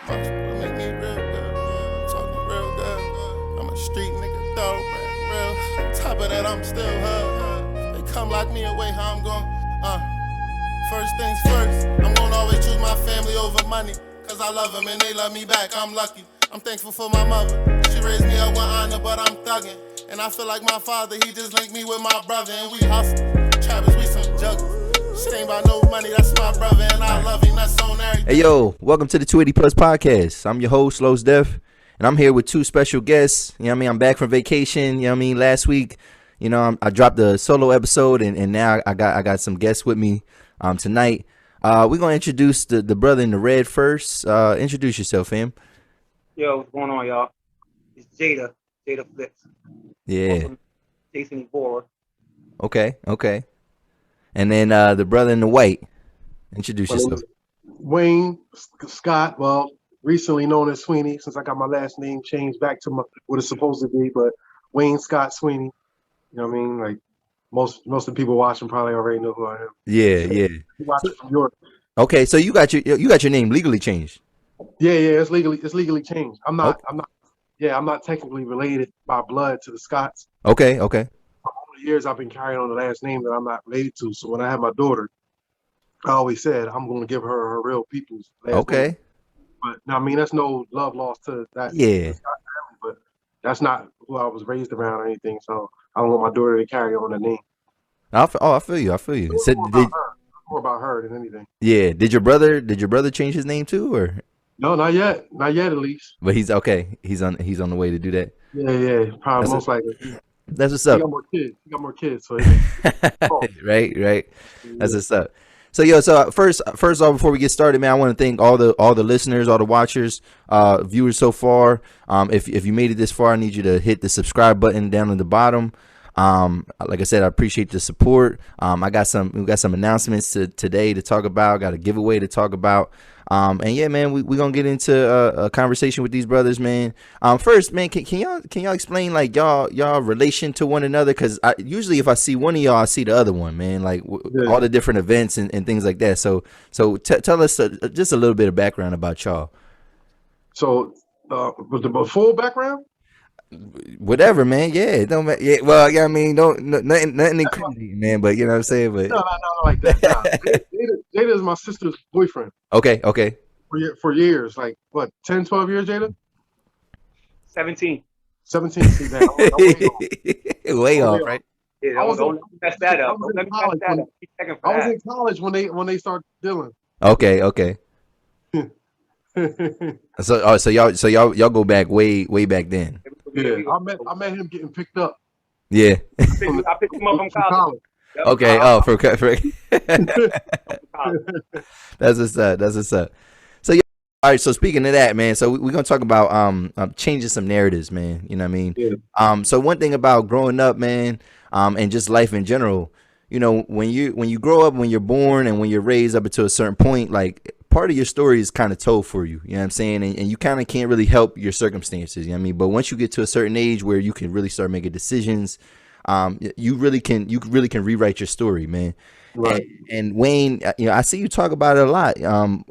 Motherfucker make me real good. I'm talking real good. I'm a street nigga, though, man, real. On top of that, I'm still her. They come lock me away, how I'm going. First things first, I'm gonna always choose my family over money. Cause I love them and they love me back, I'm lucky. I'm thankful for my mother. She raised me up with honor, but I'm thuggin'. And I feel like my father, he just linked me with my brother. And we hustle. Travis, we some jugglers. Shit ain't about no money, that's my brother. And I love him, that's on everything. Hey, yo, welcome to the 280 Plus Podcast. I'm your host, Los Def. And I'm here with two special guests. You know what I mean? I'm back from vacation. You know what I mean? Last week, you know, I dropped a solo episode. And now I got some guests with me tonight. We're going to introduce the brother in the red first. Introduce yourself, fam. Yo, what's going on, y'all? It's Jada Flipz. Yeah. Jason Board. Okay. And then the brother in the white. Introduce yourself. Wayne Scott, well, recently known as Sweeney, since I got my last name changed back to what it's supposed to be, but Wayne Scott Sweeney. You know what I mean? Like most of the people watching probably already know who I am. Yeah. You watch it from York. Okay, so you got your name legally changed. Yeah, it's legally changed. I'm not technically related by blood to the Scotts. Okay. Over the years I've been carrying on the last name that I'm not related to. So when I had my daughter, I always said I'm going to give her real people's last name. But I mean, that's no love lost to that. Yeah. Scott family, but that's not who I was raised around or anything. So I don't want my daughter to carry on the name. I feel you. It's more about her than anything. Yeah. Did your brother change his name too, or? No, not yet at least. But he's okay. He's on the way to do that. Yeah. Probably most likely. That's what's up. He got more kids. So right. That's what's up. So first off, before we get started, man, I want to thank all the listeners, all the watchers, viewers so far. If you made it this far, I need you to hit the subscribe button down at the bottom. Like I said, I appreciate the support. We got some announcements today to talk about. Got a giveaway to talk about. And yeah, man, we're gonna get into a conversation with these brothers, man. First, man, can y'all explain like y'all relation to one another? Because usually if I see one of y'all, I see the other one, man. Like all the different events and things like that. So tell us just a little bit of background about y'all. So, with the full background. Whatever, man. Yeah, don't. Yeah, well, yeah, I mean, nothing incriminating, man. But you know what I'm saying. But no, like that. Nah. Jada is my sister's boyfriend. Okay. For years, like what, 10, 12 years, Jada? 17. 17. See that? Way off, right? Yeah, don't mess that up. I was in college when they started dealing. Okay. So y'all go back way back then. Yeah, I met him getting picked up. Yeah. I picked him up from college. Yep. Okay. Oh, for That's what's up. So yeah. All right. So speaking of that, man. So we're gonna talk about changing some narratives, man. You know what I mean? Yeah. So one thing about growing up, man, and just life in general, you know, when you grow up, when you're born, and when you're raised up until a certain point, like part of your story is kind of told for you. You know what I'm saying? And you kind of can't really help your circumstances. You know what I mean? But once you get to a certain age where you can really start making decisions, you really can rewrite your story, man. Right. And Wayne, you know, I see you talk about it a lot,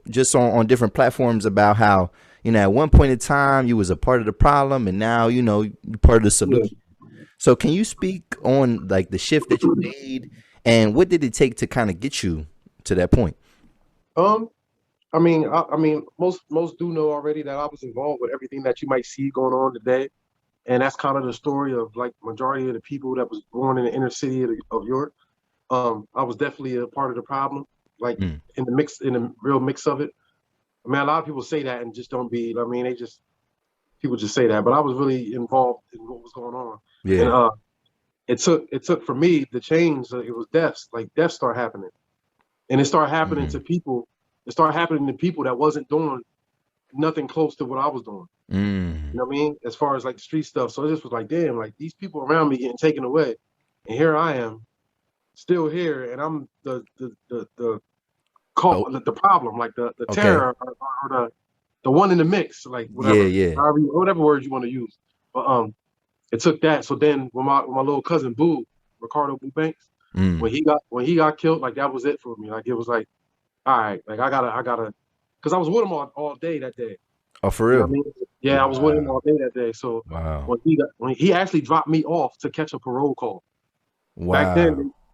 just on different platforms about how, you know, at one point in time you was a part of the problem, and now, you know, you're part of the solution. Yeah. So can you speak on like the shift that you made, and what did it take to kind of get you to that point? I mean, most do know already that I was involved with everything that you might see going on today, and that's kind of the story of like majority of the people that was born in the inner city of York. I was definitely a part of the problem, like in the real mix of it. I mean, a lot of people say that and just don't be. I mean, people just say that, but I was really involved in what was going on. Yeah. And it took for me the change. It was deaths. Like deaths start happening, and it started happening to people. It started happening to people that wasn't doing nothing close to what I was doing. You know what I mean? As far as like the street stuff. So it just was like, damn, like these people around me getting taken away, and here I am, still here, and I'm the problem, like the terror or the one in the mix, like whatever, whatever words you want to use. But it took that. So then when my little cousin Boo, Ricardo Boo Banks, when he got killed, like that was it for me. Like it was like, all right, like I gotta, because I was with him all day that day. Oh, for You know what I real? mean? Yeah, I was with him all day that day. So Wow. when he actually dropped me off to catch a parole call. Wow.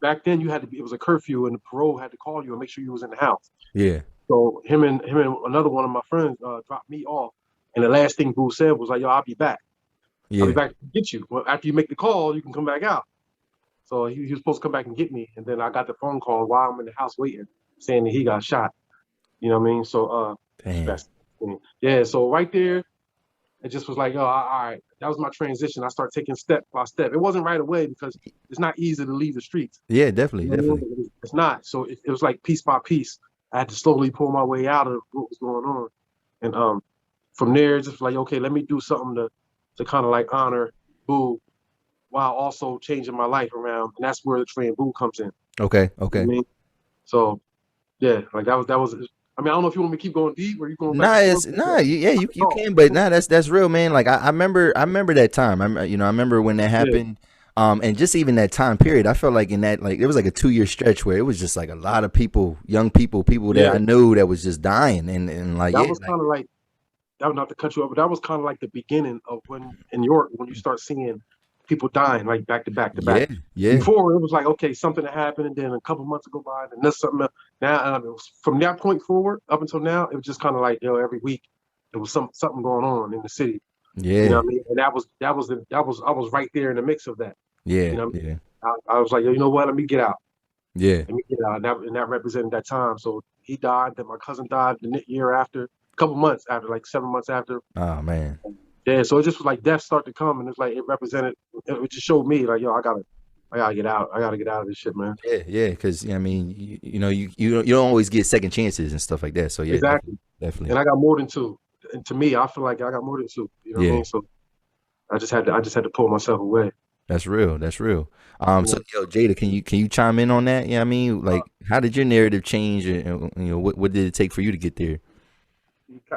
Back then you had to be, it was a curfew and the parole had to call you and make sure you was in the house. Yeah. So him and another one of my friends dropped me off, and the last thing Boo said was like, "Yo, I'll be back. I'll be Yeah. back to get you. Well, after you make the call, you can come back out." So he was supposed to come back and get me, and then I got the phone call while I'm in the house waiting, saying that he got shot. You know what I mean? So Damn. yeah. So right there, it just was like, "Oh, all right." That was my transition. I started taking step by step. It wasn't right away because it's not easy to leave the streets. Yeah, definitely, You know what I definitely. mean? It's not. So it was like piece by piece. I had to slowly pull my way out of what was going on, and from there, just like, okay, let me do something to kind of like honor Boo while also changing my life around, and that's where the Trey and Boo comes in. Okay, You know okay. what I mean? So yeah, like that was. I mean, I don't know if you want me to keep going deep or you going back Nah, and forth. it's nah. You can, but nah, that's real, man. Like I remember that time. I remember when that Yeah, happened. And just even that time period, I felt like in that, like, it was like a 2 year stretch where it was just like a lot of people, young people, people that yeah. I knew that was just dying, and like, That yeah, was like, kind of like, that was not to cut you off, but that was kind of like the beginning of when in New York when you start seeing people dying like back to back to back. yeah, yeah, Before it was like, okay, something that happened, and then a couple months go by, and then something else. Now, from that point forward up until now, it was just kind of like, every week there was something going on in the city. You know yeah, what I mean? And I was right there in the mix of that. yeah, You know what yeah, I mean? I was like, you know what? Let me get out. yeah. Let me get out. And that represented that time. So he died. Then my cousin died the year after, a couple months after, like 7 months after. Oh man. Yeah. So it just was like death started to come, and it's like it represented. It just showed me like, yo, I gotta get out. I gotta get out of this shit, man. Yeah, yeah, because I mean, you don't always get second chances and stuff like that. So yeah, definitely, Exactly. definitely. And I got more than two. And to me, I feel like I got more than two. You know what I Yeah, mean? So I just had to pull myself away. that's real. That's real. Yeah. So yo, Jada, can you chime in on that? Yeah, I mean, like, how did your narrative change, and what did it take for you to get there?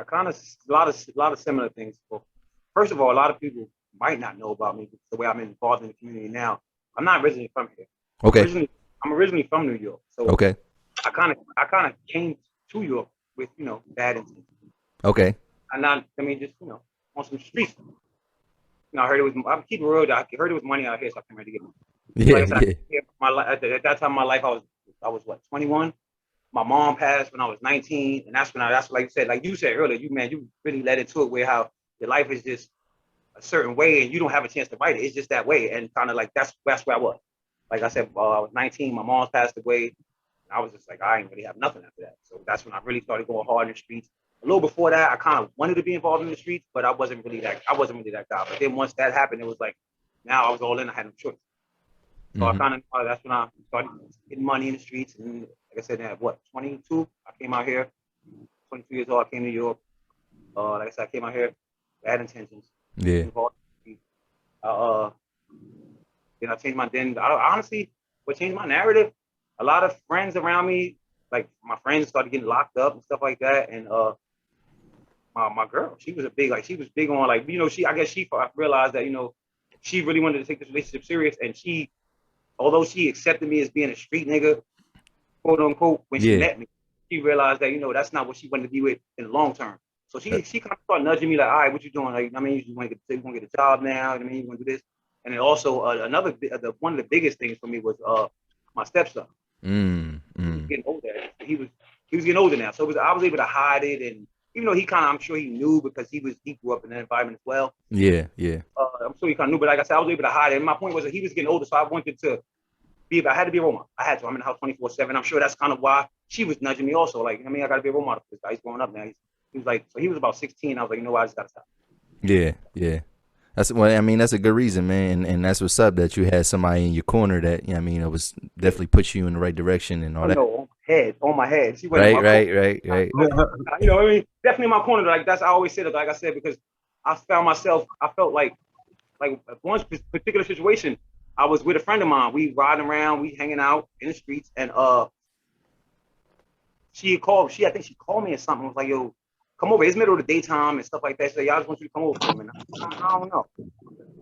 Kind of a lot of similar things. Well, first of all, a lot of people might not know about me the way I'm involved in the community now. I'm not originally from here. Okay, I'm originally from New York, so okay, I kind of came to York with bad intentions. okay. I'm not. I mean, just on some streets. I heard it was. I'm keeping real. I heard it was money out here, so I came here to get money. Like Yeah, I said, yeah, my life at that time in my life, I was what, 21. My mom passed when I was 19, and that's like you said earlier, you really led into it where how your life is just a certain way, and you don't have a chance to write it. It's just that way, and kind of like that's where I was. Like I said, I was 19. My mom's passed away, and I was just like, I ain't really have nothing after that. So that's when I really started going hard in the streets. A little before that, I kind of wanted to be involved in the streets, but I wasn't really that guy. But then once that happened, it was like now I was all in. I had no choice. So I hmm, kind of that's when I started getting money in the streets. And like I said, at 22, I came out here. 22 years old, I came to New York. Like I said, I came out here, bad intentions. yeah, Involved in the streets. Then I changed honestly, what changed my narrative, a lot of friends around me, like my friends started getting locked up and stuff like that. And my girl, she was big on like, I guess she realized that, she really wanted to take this relationship serious. And although she accepted me as being a street nigga, quote unquote, when she yeah. met me, she realized that, that's not what she wanted to be with in the long term. So she kind of started nudging me like, all right, what you doing? Like, I mean, you want to get a job now? I mean, you want to do this? And then also one of the biggest things for me was my stepson. Mm, He was mm. getting older. He was getting older now, so I was able to hide it. And even though I'm sure he knew because he grew up in that environment as well. Yeah, yeah, I'm sure he kind of knew, but like I said, I was able to hide it. And my point was that he was getting older, so I wanted to I had to be a role model. I had to. I'm in the house 24/7. I'm sure that's kind of why she was nudging me also. Like, I mean, I got to be a role model for this guy. He's growing up now. He was like, so he was about 16. I was like, you know what? I just got to stop. yeah, yeah. I mean, that's a good reason, man, and that's what's up, that you had somebody in your corner that, I mean, it was definitely put you in the right direction and all that. No, on my head. She wasn't Right, in my right, corner. right, right. I mean, definitely in my corner. Like that's I always said it. Like I said, because I found myself. I felt like one particular situation. I was with a friend of mine. We riding around, we hanging out in the streets, and she called. I think she called me or something. Was like, yo, come over. It's middle of the daytime and stuff like that. So y'all just want you to come over for a minute. I don't know.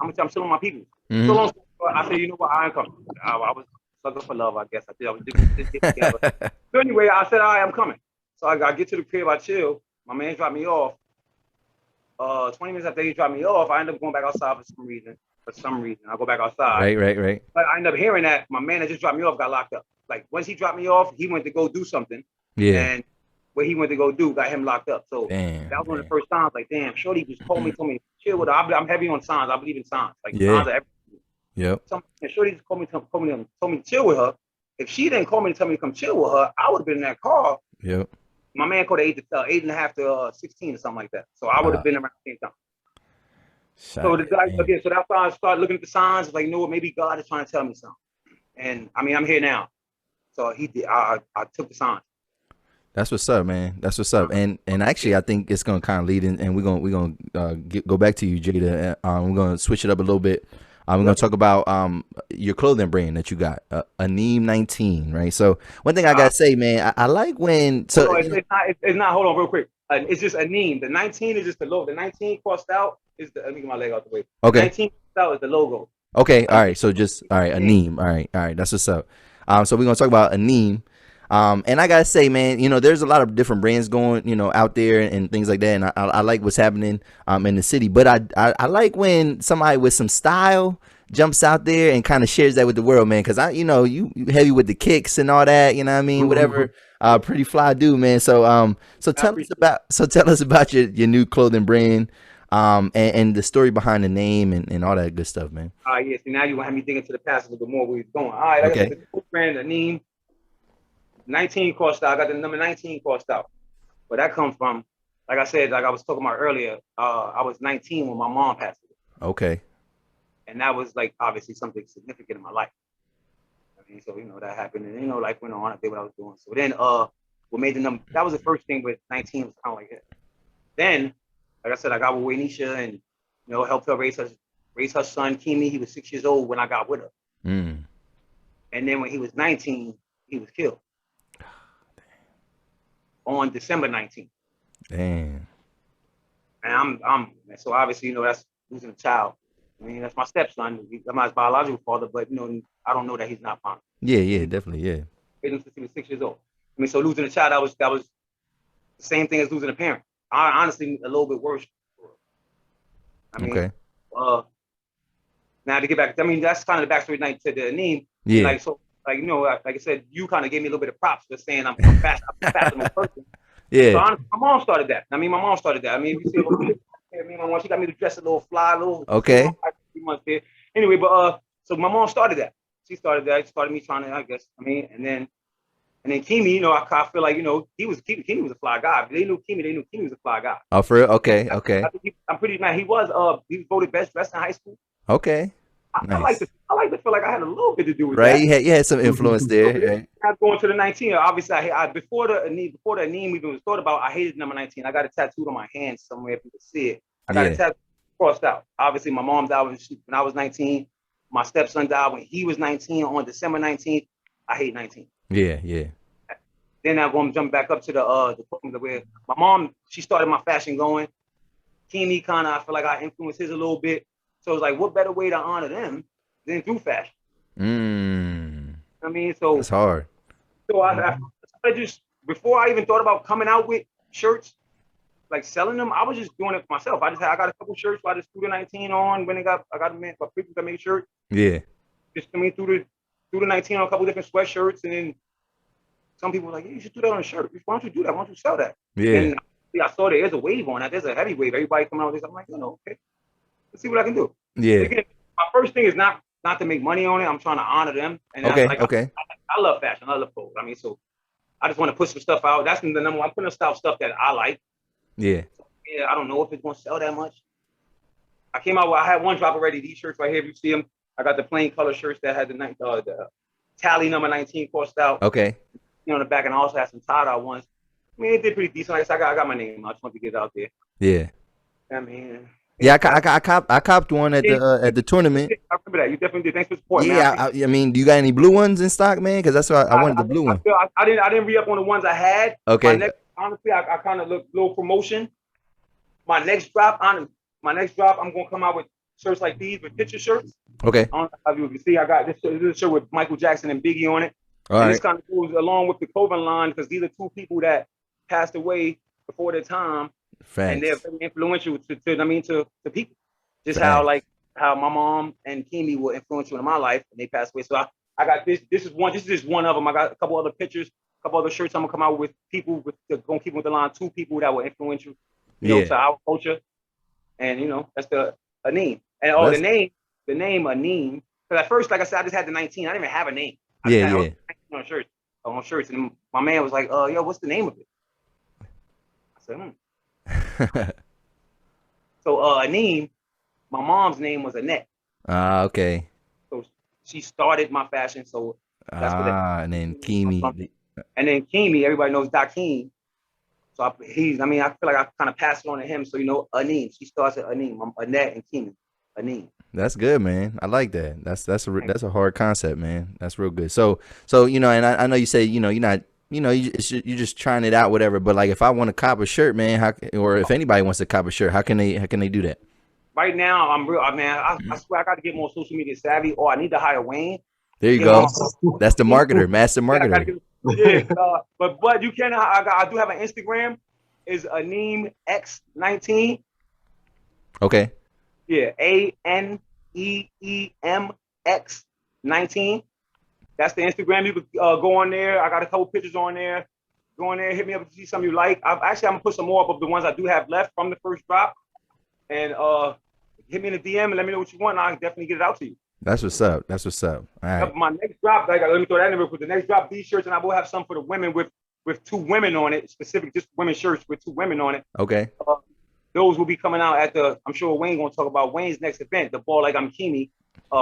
I'm still on my people. Mhm. So long. I said, you know what? I ain't coming. I was sucker for love, I guess. I did. I was just together. So anyway, I said, all right, I'm coming. So I get to the crib. I chill. My man dropped me off. 20 minutes after he dropped me off, I ended up going back outside for some reason. I go back outside. Right. But I ended up hearing that my man that just dropped me off got locked up. Like once he dropped me off, he went to go do something. Yeah. And what he went to go do got him locked up. So Damn, that was one of the first signs. Like, damn, Shorty just told me, chill with her. I'm heavy on signs. I believe in signs. Like signs are everything. Yep. And Shorty just told me to chill with her. If she didn't call me to tell me to come chill with her, I would have been in that car. Yep. My man called 8.5 to 16 or something like that. So I would have been around the same time. So that's why I started looking at the signs. Like, you know what? Maybe God is trying to tell me something. And I mean, I'm here now. So he did. I took the signs. That's what's up, man. That's what's up. And actually, I think it's gonna kind of lead in, and we're gonna go back to you, Jada. We're gonna switch it up a little bit. We're gonna talk about your clothing brand that you got, Aneem 19, right? So one thing I gotta say, man, I like when it's not. Hold on, real quick. It's just Aneem. The 19 is just the logo. The 19 crossed out is the. Let me get my leg out the way. Okay. 19 crossed out is the logo. Okay. All right. So just Aneem. All right. That's what's up. So we're gonna talk about Aneem. And I gotta say, man, you know, there's a lot of different brands going, you know, out there and things like that. And I like what's happening in the city. But I like when somebody with some style jumps out there and kind of shares that with the world, man. Because you heavy with the kicks and all that. You know what I mean? Whatever. Pretty fly dude, man. So tell us about your new clothing brand. And the story behind the name and all that good stuff, man. Yeah. So now you want to have me dig into the past a little bit more where we're going. All right. Okay. The brand Aneem. 19 crossed out. I got the number 19 crossed out. But that comes from, like I said, like I was talking about earlier, I was 19 when my mom passed away. Okay. And that was like obviously something significant in my life. I mean, so that happened, and life went on. I did what I was doing. So then what made the number, that was the first thing with 19 was kind of like it. Then, like I said, I got with Waynisha and helped her raise her son, Keemie. He was 6 years old when I got with her. And then when he was 19, he was killed. On December 19th. Damn. And I'm so obviously, that's losing a child. I mean, that's my stepson. I'm not his biological father, but I don't know that he's not mine. Yeah, definitely, yeah. Since he was 6 years old. I mean, so losing a child, that was the same thing as losing a parent. Honestly, a little bit worse. I mean, okay. Now to get back, I mean, that's kind of the backstory to the Aneem. Yeah. Like I said, you kind of gave me a little bit of props for saying I'm fast. I'm a fast person. Yeah. So honestly, my mom started that. I mean, if you see a little bit, my mom, she got me to dress a little fly, okay. 3 months there. Anyway, but so my mom started that. She started that. She started me trying to, I guess. I mean, and then Keemie, I feel like Keemie was a fly guy. If they knew Keemie was a fly guy. Oh, for real? Okay. I'm pretty mad. He was voted best dressed in high school. Okay. Nice. I like to feel like I had a little bit to do with that. Right, you had some influence there. Right? I was going to the 19. Obviously, before the Aneem even was thought about, I hated number 19. I got it tattooed on my hand somewhere if you can see it. I got it tattooed crossed out. Obviously, my mom died when I was 19. My stepson died when he was 19 on December 19th. I hate 19. Yeah. Then I'm going to jump back up to the where my mom, she started my fashion going. Keemie kind of, I feel like I influenced his a little bit. So it's like, what better way to honor them than through fashion? I mean, so it's hard. So I just, before I even thought about coming out with shirts, like selling them, I was just doing it for myself. I got a couple shirts. So I just threw the 19 on when I got a man for people that make shirts. Yeah. Just threw the 19 on a couple different sweatshirts, and then some people were like, "Hey, you should do that on a shirt. Why don't you do that? Why don't you sell that?" Yeah. And I saw there's a wave on that. There's a heavy wave. Everybody coming out with this. I'm like, okay. Let's see what I can do. Yeah. Again, my first thing is not to make money on it. I'm trying to honor them. And okay. I love fashion. I love clothes. I mean, so I just want to put some stuff out. That's the number one. I'm putting stuff that I like. Yeah. So, I don't know if it's going to sell that much. I had one drop already. These shirts right here, if you see them, I got the plain color shirts that had the tally number 19 crossed out. Okay. On the back, and I also had some tie-dye ones. I mean, it did pretty decent. I got my name. I just want to get it out there. Yeah. I mean. Yeah, I copped one at the tournament. I remember that. You definitely did. Thanks for supporting. Yeah, I mean, do you got any blue ones in stock, man? Because that's why I wanted the blue one. I didn't re-up on the ones I had. Okay. Honestly, I kind of look little promotion. My next drop, I'm gonna come out with shirts like these with picture shirts. Okay. I don't know if you can see. I got this shirt with Michael Jackson and Biggie on it. All right. This kind of goes along with the clothing line because these are two people that passed away before their time. and they're Facts. very influential to people. Just Facts. how my mom and Keemie were influential in my life, and they passed away. So I got this. This is just one of them. I got a couple other pictures, a couple other shirts. I'm gonna come out with people gonna keep with the line. 2 people that were influential, to our culture, and that's the Aneem. And the name Aneem. Because at first, like I said, I just had the 19. I didn't even have a name. I just had 19 on shirts, and my man was like, yo, what's the name of it? I said, So Aneem, my mom's name was Annette. Okay. So she started my fashion. So that's what and then Keemie. And then Keemie, everybody knows Dakeem. So I feel like I kind of passed it on to him. So Aneem. She starts at Aneem. I'm Annette and Keemie. Aneem. That's good, man. I like that. That's a hard concept, man. That's real good. So and I know you say you're not you're just trying it out, whatever. But like, if I want to cop a shirt, man, or if anybody wants to cop a shirt, how can they do that? Right now, I'm real, man. I swear I got to get more social media savvy, or I need to hire Wayne. There you go. That's the marketer, master marketer. But you can. I do have an Instagram. Is Aneem X19. Okay. Yeah, ANEEM X19. That's the Instagram. You could go on there. I got a couple pictures on there. Go on there, hit me up if you see something you like. I'm gonna put some more up of the ones I do have left from the first drop. And hit me in the DM and let me know what you want. I'll definitely get it out to you. That's what's up. All right. My next drop, let me throw that in real quick. The next drop, these shirts, and I will have some for the women with 2 women on it, specific just women shirts with 2 women on it. Okay. Those will be coming out at I'm sure Wayne gonna talk about Wayne's next event, the Ball Like I'm Keemie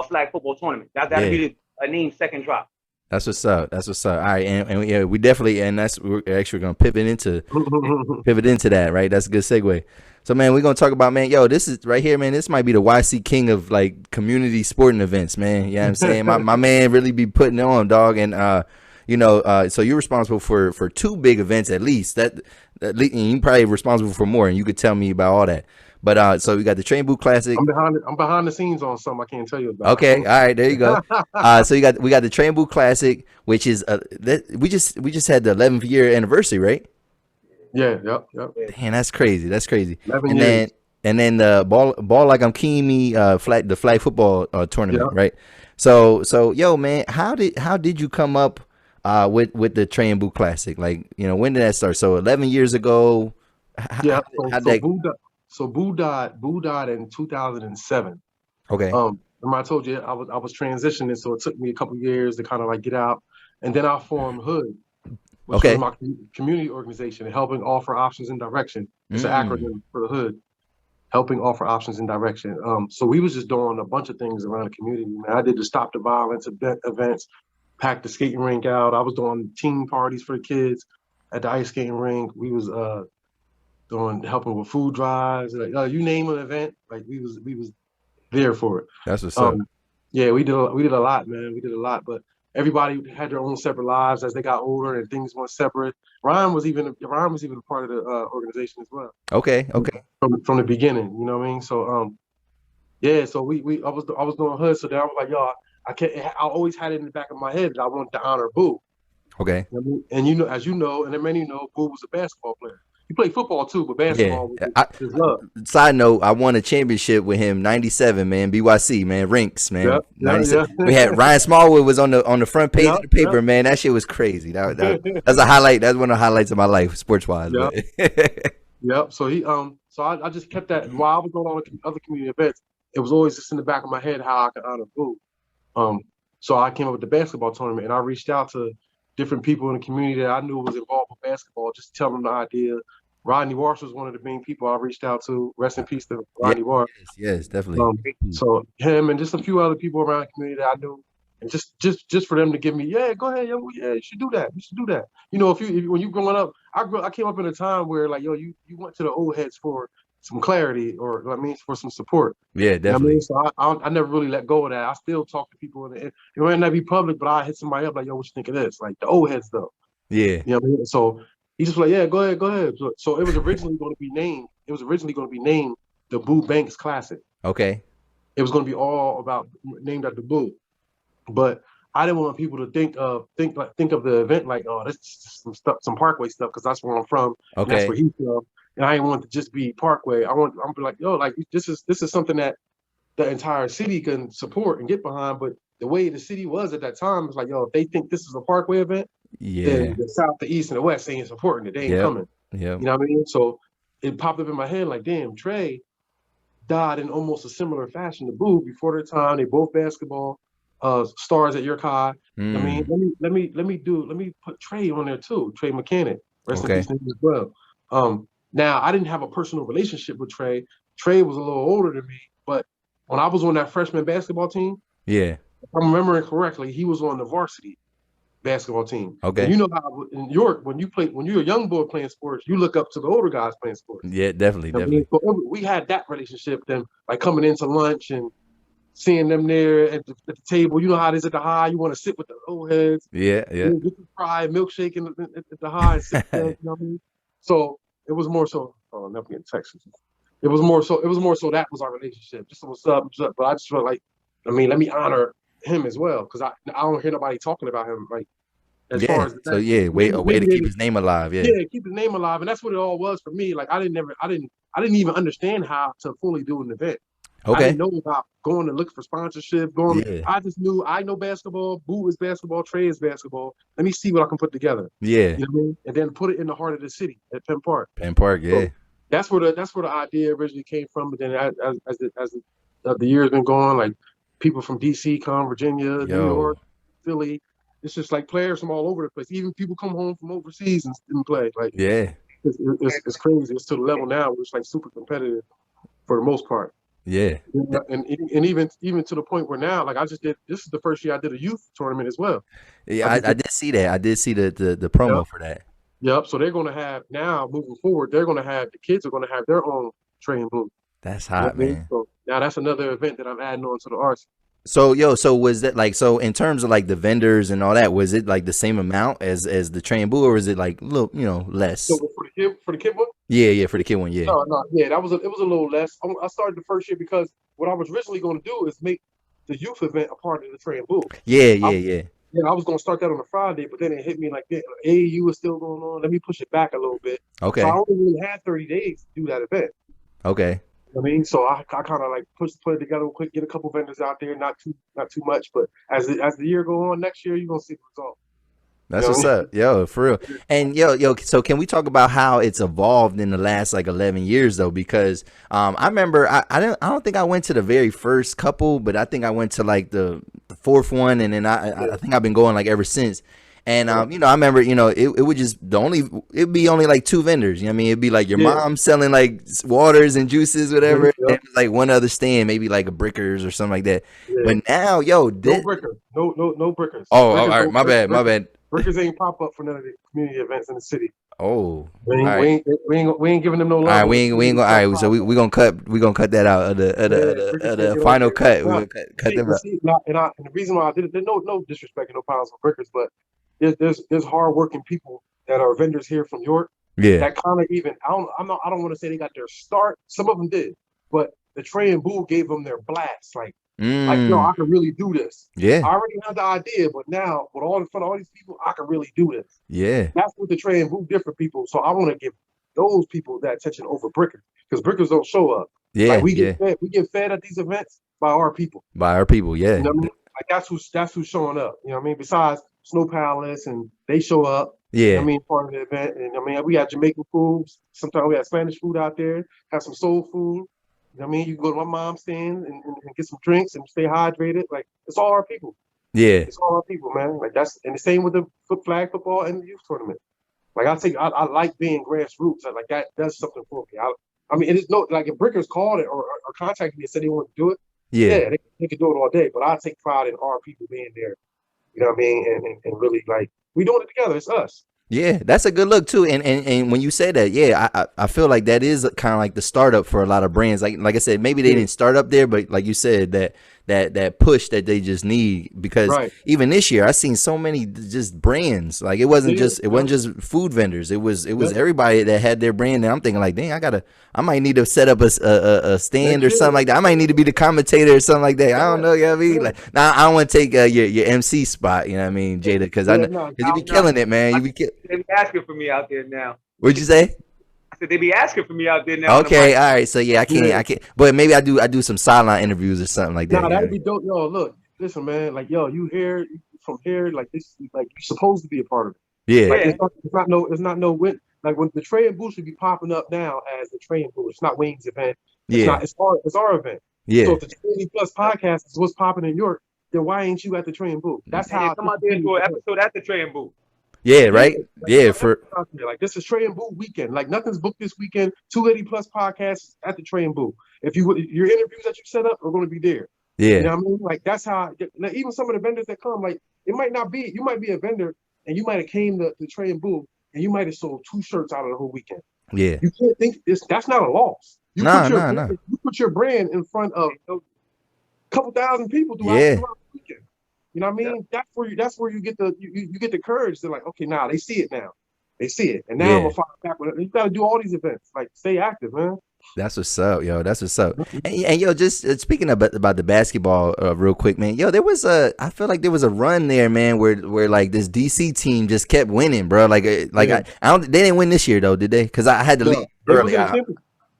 flag football tournament. That'll be the Aneem second drop. That's what's up. All right, and yeah, we definitely, and we're actually gonna pivot into that, right? That's a good segue. So, man, we're gonna talk about, man, yo, this is right here, man. This might be the YC king of like community sporting events, man. You know what I'm saying? my man really be putting it on, dog. And so you're responsible for 2 big events at least. And you're probably responsible for more, and you could tell me about all that. But so we got the Train Boot Classic. I'm behind the scenes on something I can't tell you about. Okay, all right, there you go. So we got the Train Boot Classic, which is we just had the 11th year anniversary, right? Yeah, yep. Damn, that's crazy. 11 years. And then the ball like I'm Keemie, the flag football tournament, right? So yo, man, how did you come up with the Train Boot Classic? Like, when did that start? So 11 years ago. So Boo died in 2007. Okay. Remember I told you I was transitioning, so it took me a couple years to kind of like get out, and then I formed Hood, which is my community organization, helping offer options and direction. It's an acronym for the Hood, helping offer options and direction. So we was just doing a bunch of things around the community, man. I did the Stop the Violence events, packed the skating rink out. I was doing team parties for the kids at the ice skating rink. We was helping with food drives, like you name an event, like we was there for it. That's what's up. Yeah, we did a lot, man. We did a lot, but everybody had their own separate lives as they got older and things went separate. Ryan was even a part of the organization as well. Okay. From the beginning, you know what I mean? So so I was doing Hood, so then I was like, yo, I always had it in the back of my head that I wanted to honor Boo. Okay. And as you know, and many know, Boo was a basketball player. He played football too, but basketball was his love. Side note, I won a championship with him, 97, man, BYC, man, Rinks, man. Yep, 97. We had Ryan Smallwood was on the front page of the paper, man. That shit was crazy. That's a highlight. That's one of the highlights of my life, sports wise. Yep. So I just kept that while I was going on other community events. It was always just in the back of my head how I could honor Boo. So I came up with the basketball tournament, and I reached out to different people in the community that I knew was involved with basketball, just to tell them the idea. Rodney Walsh was one of the main people I reached out to. Rest in peace to Rodney Walsh. Yes, definitely. So him and just a few other people around the community that I knew, and just for them to give me, go ahead, yo, you should do that. You should do that. When you growing up, I came up in a time where like, yo, you went to the old heads for some clarity or for some support. Yeah, definitely. So I never really let go of that. I still talk to people, and it might not be public, but I hit somebody up like, yo, what you think of this? Like the old heads though. Yeah. You know what I mean? So he just like, yeah, go ahead. So it was originally going to be named. The Boo Banks Classic. Okay. It was going to be all named after Boo, but I didn't want people to think of the event like, oh, this is some Parkway stuff, because that's where I'm from. Okay. That's where he's from. and I didn't want it to just be Parkway. I'm like, yo, like this is something that the entire city can support and get behind. But the way the city was at that time, it's like, yo, if they think this is a Parkway event, then the South, the East, and the West ain't supporting it. They ain't coming. Yeah. You know what I mean? So it popped up in my head like, damn, Trey died in almost a similar fashion to Boo before their time. They both basketball stars at York High. I mean, let me put Trey on there too. Trey Mechanic. Rest in peace to him as well. Now I didn't have a personal relationship with Trey. Trey was a little older than me, but when I was on that freshman basketball team, if I'm remembering correctly, he was on the varsity basketball team. Okay. And you know how in York, when you're a young boy playing sports, you look up to the older guys playing sports. Yeah, definitely, I mean, so we had that relationship. Then, like coming into lunch and seeing them there at the table. You know how it is at the High. You want to sit with the old heads. Yeah. Get the fried milkshake at the High. And sit there, you know what I mean? So it was more so. Oh, I'm never getting Texas. It was more so that was our relationship. Just what's up. But I just felt like, I mean, let me honor him as well, because I don't hear nobody talking about him like as far as so a way to keep his name alive. Yeah, keep his name alive, and that's what it all was for me. Like I didn't even understand how to fully do an event. I didn't know about going to look for sponsorship. I just knew I know basketball. Boo is basketball. Trey is basketball. Let me see what I can put together. Yeah, you know what I mean? And then put it in the heart of the city at Penn Park. So that's where the idea originally came from. But then as the years been going, like people from DC come, Virginia, New York, Philly. It's just like players from all over the place. Even people come home from overseas and play. Like it's crazy. It's to the level now where it's like super competitive for the most part. Yeah, and even to the point where now, like this is the first year I did a youth tournament as well. Yeah, I did see that. I did see the promo for that. Yep. So they're gonna have now moving forward. They're gonna have the kids are gonna have their own Trey and Boo. That's hot, man. So now that's another event that I'm adding on to the arts. So was that like, so in terms of like the vendors and all that, was it like the same amount as the Trey and Boo, or was it like a little, less? So for the kid one? Yeah, for the kid one, yeah. No, yeah, it was a little less. I started the first year because what I was originally going to do is make the youth event a part of the Trey and Boo. Yeah. Yeah, I was going to start that on a Friday, but then it hit me like AAU is still going on. Let me push it back a little bit. Okay. So I only really had 30 days to do that event. Okay. I mean, so I kind of like put it together real quick, get a couple vendors out there, not too much, but as the year go on, next year you're gonna see the result. That's what's up, yo, for real. And yo, so can we talk about how it's evolved in the last like 11 years though? Because I remember I don't think I went to the very first couple, but I think I went to like the fourth one, and then I think I've been going like ever since. And I remember, it would just it'd be only like two vendors. You know what I mean? It'd be like your mom selling like waters and juices, whatever. And like one other stand, maybe like a Brickers or something like that. Yeah. But now, no Brickers, no Brickers. Oh, all right, my bad. Brickers ain't pop up for none of the community events in the city. Oh, we ain't giving them no love. All right, we ain't gonna. All right, so we gonna cut that out of the final cut. We're gonna cut them out. And the reason why I did it, there's no disrespect and no problems with Brickers, but there's hardworking people that are vendors here from York. Yeah. That kind of even I don't want to say they got their start. Some of them did, but the Trey and Boo gave them their blast. Like I can really do this. Yeah. I already had the idea, but now with all in front of all these people, I can really do this. Yeah. That's what the Trey and Boo did for people. So I want to give those people that attention over Brickers, because Brickers don't show up. Yeah. Like we get fed at these events by our people. By our people, yeah. You know what I mean? Like that's who's showing up. You know what I mean? Besides Snow Palace, and they show up. Yeah. I mean, part of the event. And I mean, we got Jamaican food. Sometimes we have Spanish food out there, have some soul food. You know what I mean? You can go to my mom's stand and get some drinks and stay hydrated. Like, it's all our people. Yeah. It's all our people, man. Like, and the same with the flag football and the youth tournament. Like, I like being grassroots. Like, that does something for me. I mean, it is like if Brickers called it or contacted me and said they want to do it, they could do it all day. But I take pride in our people being there. You know what I mean? And really, like, we doing it together. It's us. Yeah, that's a good look too. And when you say that, yeah, I feel like that is kind of like the startup for a lot of brands. Like I said, maybe they didn't start up there, but like you said, that push that they just need, because even this year I seen so many just brands. Like it wasn't just food vendors. It was everybody that had their brand. And I'm thinking like, dang, I might need to set up a stand or something like that. I might need to be the commentator or something like that. I don't know. You know what I mean? Like, now I don't want to take your MC spot. You know what I mean, Jada? Because you be killing it, man. You be They be asking for me out there now. What'd you say? said they be asking for me out there now. Okay, all right. So yeah, I can't. But maybe I do some sideline interviews or something like that. Nah, that'd be dope. Yo, look, listen, man. Like, yo, you here from here? Like this, like you're supposed to be a part of it. Yeah, Like, it's not no win. Like when the Trey and Boo should be popping up now as the Trey and Boo. It's not Wayne's event. It's our event. Yeah. So if the 20 plus podcast is what's popping in York, then why ain't you at the Trey and Boo? That's how. Come out there and do an episode at the Trey and Boo. Yeah, right. Yeah, like this is Trey and Boo weekend. Like nothing's booked this weekend. 280 plus podcasts at the Trey and Boo. If your interviews that you set up are going to be there. Yeah. You know what I mean? Like that's how. Like, even some of the vendors that come, like it might not be. You might be a vendor and you might have came to Trey and Boo and you might have sold 2 shirts out of the whole weekend. Yeah. You can't think that's not a loss. You put your brand in front of a couple thousand people throughout the weekend. You know what I mean? Yeah. That's where you get the courage to like, okay, now they see it now. They see it. And now I'm gonna follow back with it. You gotta do all these events. Like stay active, man. That's what's up, yo. That's what's up. And yo, just speaking about the basketball real quick, man. Yo, I feel like there was a run there, man, where like this DC team just kept winning, bro. Like I don't. They didn't win this year though, did they? Because I had to leave early.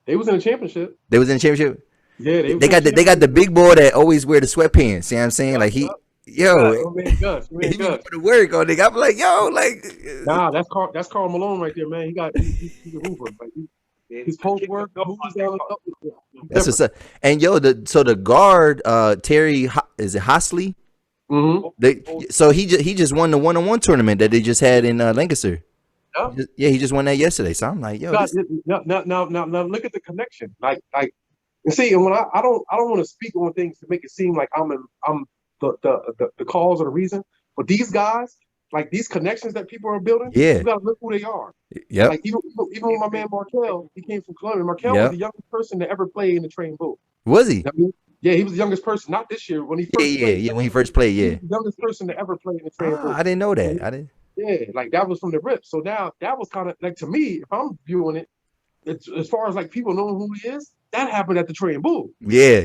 They was in the championship. They was in the championship. Yeah, they got the big boy that always wear the sweatpants. You know what I'm saying? Like he. Yo, he put the work on nigga. I'm like, yo, like, nah, that's Karl Malone right there, man. He's a hooper. Like, his post work, that's what's up. And yo, the guard, Terry, is it Hosley? Mm-hmm. So he just won the 1-on-1 tournament that they just had in Lancaster. Yeah, he just won that yesterday. So I'm like, yo, now look at the connection. Like, you see, and when I don't want to speak on things to make it seem like I'm the cause or the reason, but these guys, like these connections that people are building, you gotta look who they are. Yeah. Like even with my man Markel, he came from Columbia. Markel was the youngest person to ever play in the Trey and Boo. Was he? I mean, yeah, he was the youngest person. Not this year when he first played. When he first played, he was the youngest person to ever play in the Trey and Boo. I didn't know that. I didn't. Yeah, like that was from the rip. So now that was kind of like, to me, if I'm viewing it, it's as far as like people knowing who he is. That happened at the Trey and Boo. Yeah.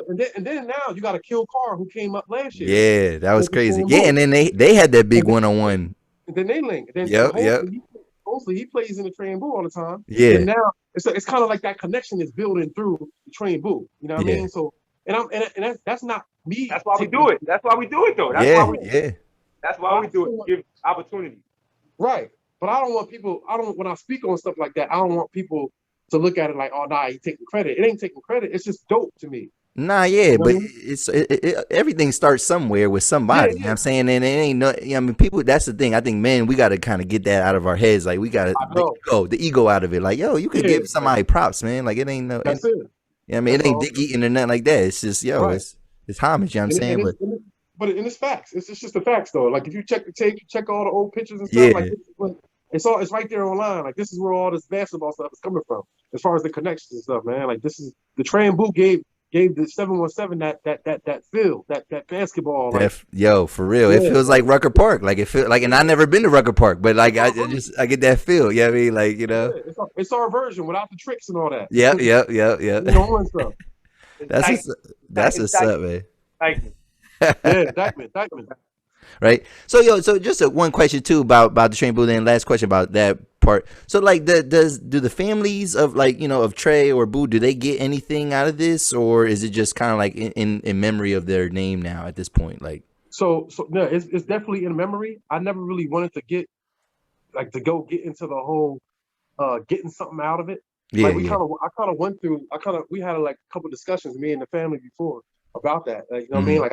And then now you got a Kill Car who came up last year. Yeah, that was crazy. Yeah, and then they had that big 1-on-1. And then they link. Then Hopefully he plays in the Trey and Boo all the time. Yeah. And now it's kind of like that connection is building through the Trey and Boo. You know what I mean? So and that's not me. That's why we do it. That's why we do it though. That's why we do it. Give opportunity. Right. But I don't want people. When I speak on stuff like that, I don't want people to look at it like, oh, nah, he taking credit. It ain't taking credit. It's just dope to me. Nah, yeah, you know but everything starts somewhere with somebody. You know what I'm saying? And it ain't no. I mean, people. That's the thing. I think, man, we got to kind of get that out of our heads. Like we got to the ego out of it. Like, yo, you can give somebody props, man. Like it ain't no. That's it. Yeah, I mean, it ain't dick eating or nothing like that. It's just, it's homage. You know what I'm saying? But it's facts. It's just the facts, though. Like if you check the tape, you check all the old pictures and stuff. Like it's right there online. Like this is where all this basketball stuff is coming from, as far as the connections and stuff, man. Like this is the Trey and Boo gave the 717 that feel that basketball. Like, yo, for real, it feels like Rucker Park. Like it feels like, and I never been to Rucker Park, but like I get that feel. You know what I mean? Like it's our version without the tricks and all that. Yeah. Stuff. That's what's up, man. Indictment. Right. So just one question too about the Trey and Boo. Then last question about that part. So like, do the families of like of Trey or Boo, do they get anything out of this, or is it just kind of like in memory of their name now at this point? Like so no, it's definitely in memory. I never really wanted to get into the whole getting something out of it. Yeah, like we we had like a couple discussions, me and the family before, about that. Like, you know what I mean? Like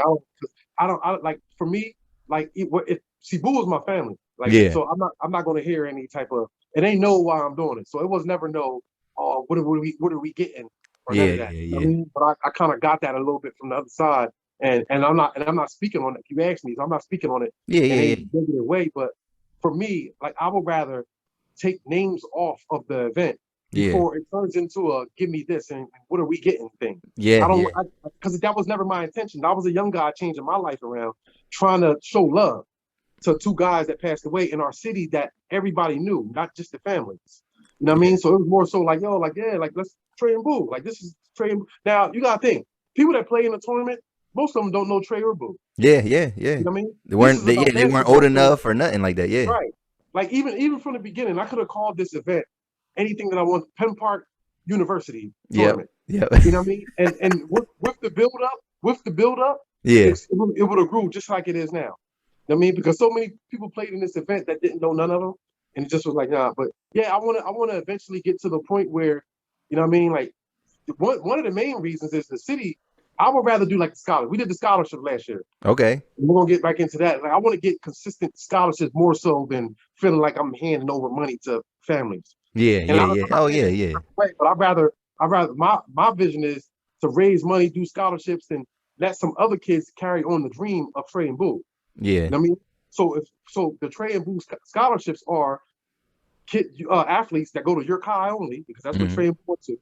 I don't like, for me, like see, Boo is my family. Like so I'm not gonna hear any type of, it ain't know why I'm doing it. So it was never no, oh, what are we getting? Or none of that. You know what I mean? But I kind of got that a little bit from the other side. And I'm not speaking on it. If you ask me, so I'm not speaking on it in a negative way. But for me, like I would rather take names off of the event before it turns into a give me this and what are we getting thing. Because that was never my intention. I was a young guy changing my life around, trying to show love to 2 guys that passed away in our city that everybody knew, not just the families. You know what I mean? So it was more so like, yo, like, yeah, like let's Trey and Boo. Like this is Trey and Boo. Now you gotta think, people that play in the tournament, most of them don't know Trey or Boo. Yeah. You know what I mean? They weren't old enough or nothing like that. Yeah. Right. Like even from the beginning, I could have called this event anything that I want. Penn Park University Yep. tournament. Yep. You know what I mean? And with the build up, Yeah. it would have grew just like it is now. You know what I mean? Because so many people played in this event that didn't know none of them, and it just was like, nah. But yeah, I wanna eventually get to the point where, you know what I mean? Like one of the main reasons is the city. I would rather do like the scholarship. We did the scholarship last year. Okay. We're gonna get back into that. Like I want to get consistent scholarships more so than feeling like I'm handing over money to families. Yeah. And Yeah. Oh yeah. Yeah. Right, but I'd rather my vision is to raise money, do scholarships, and let some other kids carry on the dream of Trey and Boo. Yeah. You know what I mean? So the Trey and Boo scholarships are athletes that go to your high only, because that's what Trey and Boo went to.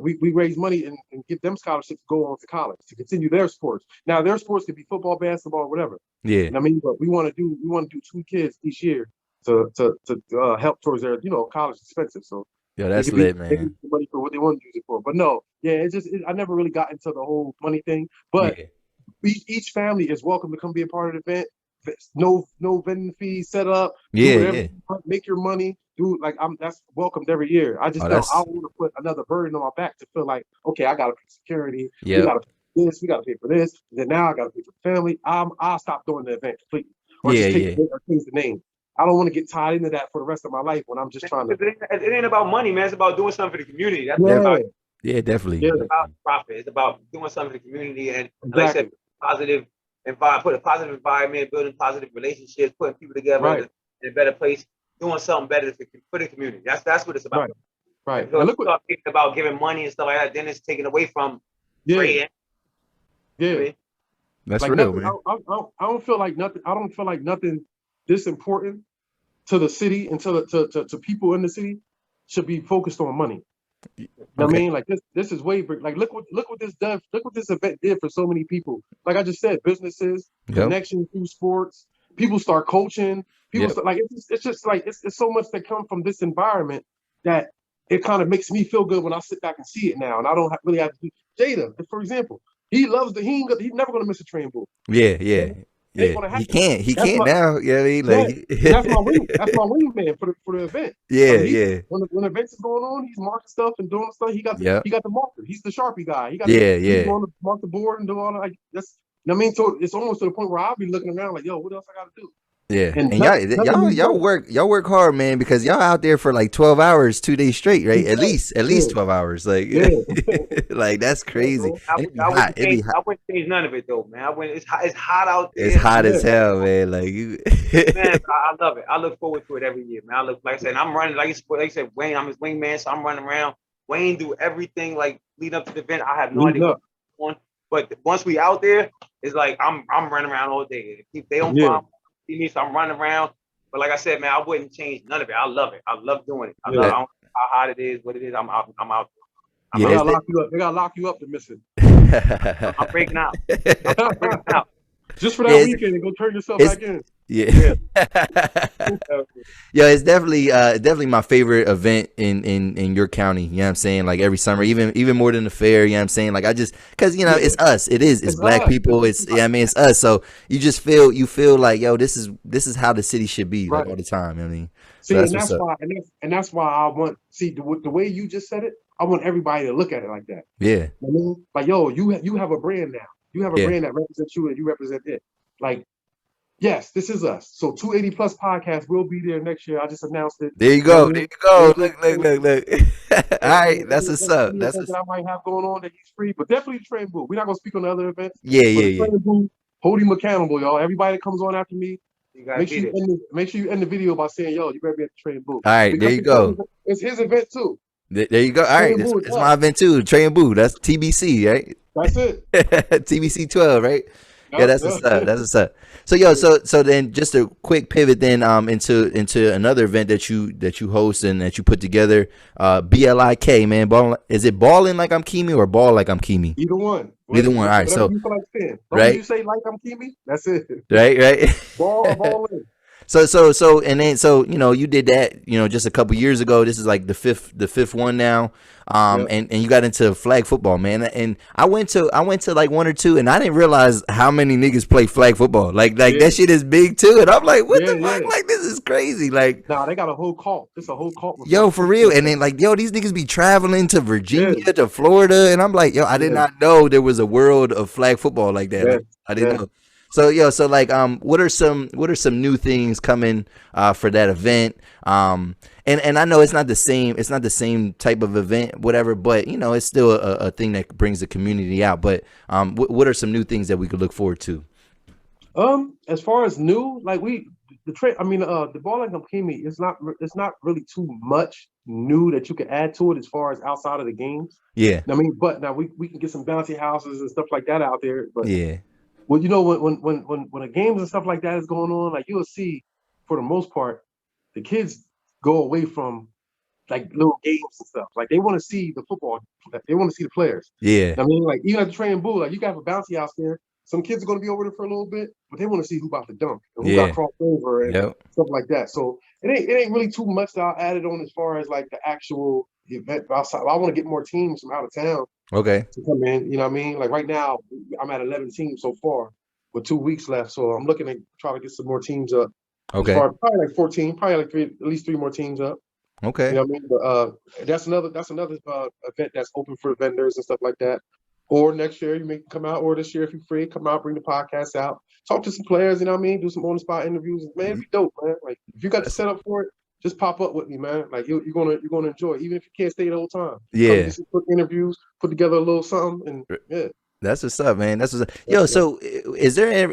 We raise money and give them scholarships to go on to college to continue their sports. Now their sports could be football, basketball, whatever. Yeah. You know what I mean? But we want to do 2 kids each year to help towards their college expenses. So Yo, that's lit, they man. use money for what they want to use it for. But no, yeah, I never really got into the whole money thing. But each family is welcome to come be a part of the event. No vending fees set up. Yeah. Make your money. That's welcomed every year. I just I don't want to put another burden on my back to feel like, okay, I gotta pay security. Yeah. We gotta pay this, we gotta pay for this. Then now I gotta pay for the family. I'll stop doing the event completely. Or just change the name. I don't want to get tied into that for the rest of my life when I'm just trying to. It ain't about money, man. It's about doing something for the community. That's definitely. It's about profit. It's about doing something for the community, and like I said, put a positive environment, building positive relationships, putting people together in a better place, doing something better for the community. That's what it's about. Right. If you start thinking about giving money and stuff like that, then it's taken away from trading. Yeah. I mean, that's like real, nothing, man. I don't feel like nothing. I don't feel like nothing this important to the city and to people in the city should be focused on money. You know what I mean? Like this is way big. Like look what this does. Look what this event did for so many people. Like I just said, businesses, connection through sports. People start coaching. People start, like it's just like it's so much that come from this environment that it kind of makes me feel good when I sit back and see it now, and I don't really have to do. Jada, for example, he's never gonna miss a train ball. Yeah. He can't now. You know what I mean? Like, that's my wingman for the event. When the event is going on, he's marking stuff and doing stuff. He got the marker. He's the Sharpie guy. He's going to mark the board and do all that. Like that's. You know what I mean? So it's almost to the point where I'll be looking around like, yo, what else I got to do? Yeah, and y'all work hard, man, because y'all out there for like 12 hours, 2 days straight, right? At least 12 hours, like, like that's crazy. I wouldn't change none of it though, man. It's hot out there. It's hot as hell, man. Like you, man, I love it. I look forward to it every year, man. Like I said, I'm running like you said, Wayne. I'm his wingman, so I'm running around. Wayne do everything like lead up to the event. I have no idea what's going on, but once we out there, it's like I'm running around all day. If they don't find me, so I'm running around. But like I said, man, I wouldn't change none of it. I love it. I love doing it. I don't know how hot it is, what it is. I'm out. They gotta lock you up. They gotta lock you up to miss it. I'm breaking out. Just for that weekend and go turn yourself back in. Yeah. Yo, it's definitely my favorite event in your county. You know what I'm saying? Like every summer, even more than the fair. You know what I'm saying? Like because it's us. It's black people. It's it's us. So you feel like, yo, this is how the city should be like all the time. You know what I mean? See, and that's why I want the way you just said it. I want everybody to look at it like that. Yeah. You know what I mean? Like, yo, you have a brand now. You have a brand that represents you and you represent it. Like, yes, this is us. So 280 Plus Podcast will be there next year. I just announced it. There you go. Look. All right, that's what's up. That's what I might have going on that he's free, but definitely Trey and Boo. We're not gonna speak on the other events. Yeah. Trey and Boo, hold him accountable, y'all. Everybody that comes on after me, make sure you end the video by saying, yo, you better be at the Trey and Boo. All right, there you go. It's his event too. There you go. All right, it's my event too. Trey and Boo. That's TBC, right? That's it. TBC 12, right? Yeah, that's what's up. That's what's up. So so then just a quick pivot then into another event that you host and that you put together. BLIK, man. Is it Balling Like I'm Keemie or Ball Like I'm Keemie? Either one. Either one. All right. So you feel like saying. Right. You say like I'm Keemie. That's it. Right. Ball in. And then you did that just a couple years ago. This is like the fifth one now. And you got into flag football, man. And I went to like one or two, and I didn't realize how many niggas play flag football. Like that shit is big too. And I'm like, what the fuck? Like this is crazy. Like, nah, they got a whole cult. It's a whole cult. Yo, for real. And then like, these niggas be traveling to Virginia to Florida, and I'm like, I did not know there was a world of flag football like that. Like, I didn't know. So like what are some new things coming for that event? And I know it's not the same type of event, whatever, but it's still a thing that brings the community out. But what are some new things that we could look forward to? As far as new, like the Ball Like I'm Keemie, it's not really too much new that you can add to it as far as outside of the games. Yeah. I mean, but now we can get some bouncy houses and stuff like that out there. But yeah. Well, when a games and stuff like that is going on, like you'll see, for the most part, the kids go away from like little games and stuff. Like they want to see the football, they want to see the players. Yeah. I mean, like even at the Trey and Bull, like you got a bouncy house there. Some kids are going to be over there for a little bit, but they want to see who about to dunk and who got crossed over and stuff like that. So it ain't really too much that I added on as far as like the actual event outside. I want to get more teams from out of town. Okay. To come in, you know what I mean? Like right now, I'm at 11 teams so far with 2 weeks left. So I'm looking to try to get some more teams up. Okay. Probably like 14, probably like at least 3 more teams up. Okay. You know what I mean? But that's another event that's open for vendors and stuff like that. Or next year you may come out, or this year if you're free, come out, bring the podcast out, talk to some players, you know what I mean? Do some on the spot interviews. Man, it'd be dope, man. Like if you got the setup for it, just pop up with me, man. Like you're gonna enjoy it, even if you can't stay the whole time. Yeah. Get some quick interviews, put together a little something, and yeah. That's what's up, man. That's what's up. Yo, so is there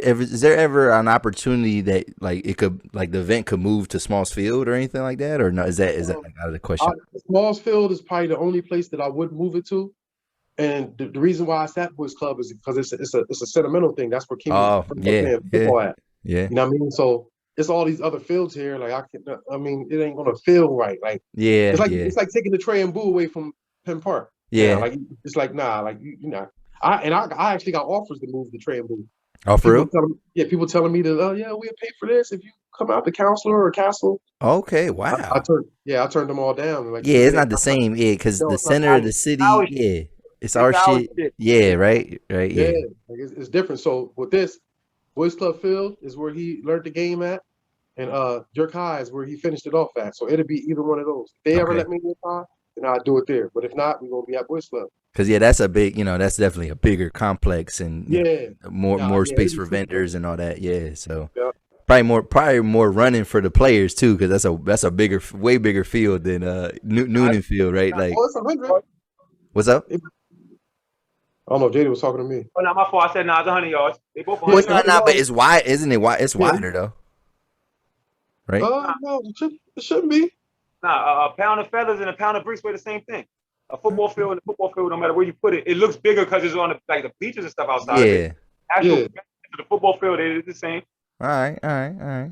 ever an opportunity that like it could like the event could move to Smalls Field or anything like that, or no? Is that like out of the question? Smalls Field is probably the only place that I would move it to, and the reason why it's that Boys Club is because it's a sentimental thing. That's where Keemie playing football at. Yeah, you know what I mean. So it's all these other fields here. Like I mean, it ain't gonna feel right. Like it's like taking the Trey and Boo away from Penn Park. Yeah, like it's like nah, like you know. I actually got offers to move the Trey and Boo. Oh, for real? People telling me that we'll pay for this if you come out to Counselor or Castle. Okay, wow. I turned them all down. Like, it's not the same, because the center of the city, it's our shit. Yeah, right, yeah. Like it's different. So with this, Boys Club Field is where he learned the game at, and Dirk High is where he finished it off at. So it'll be either one of those. If they ever let me get by, then I'll do it there. But if not, we're gonna be at Boys Club. Because that's a big, that's definitely a bigger complex and more space for vendors and all that. Yeah, so probably more running for the players too, because that's a bigger, way bigger field than Noonan Field, right? Like, what's up? I don't know. Jada was talking to me. Oh, not my fault. I said it's 100 yards. They both. Well, it's not, but it's wide, isn't it? Wide. It's wider though, right? No, it shouldn't be. Nah, a pound of feathers and a pound of bricks weigh the same thing. A football field and a football field, no matter where you put it, it looks bigger because it's on the bleachers and stuff outside. Yeah. The football field, it is the same. All right. Yeah.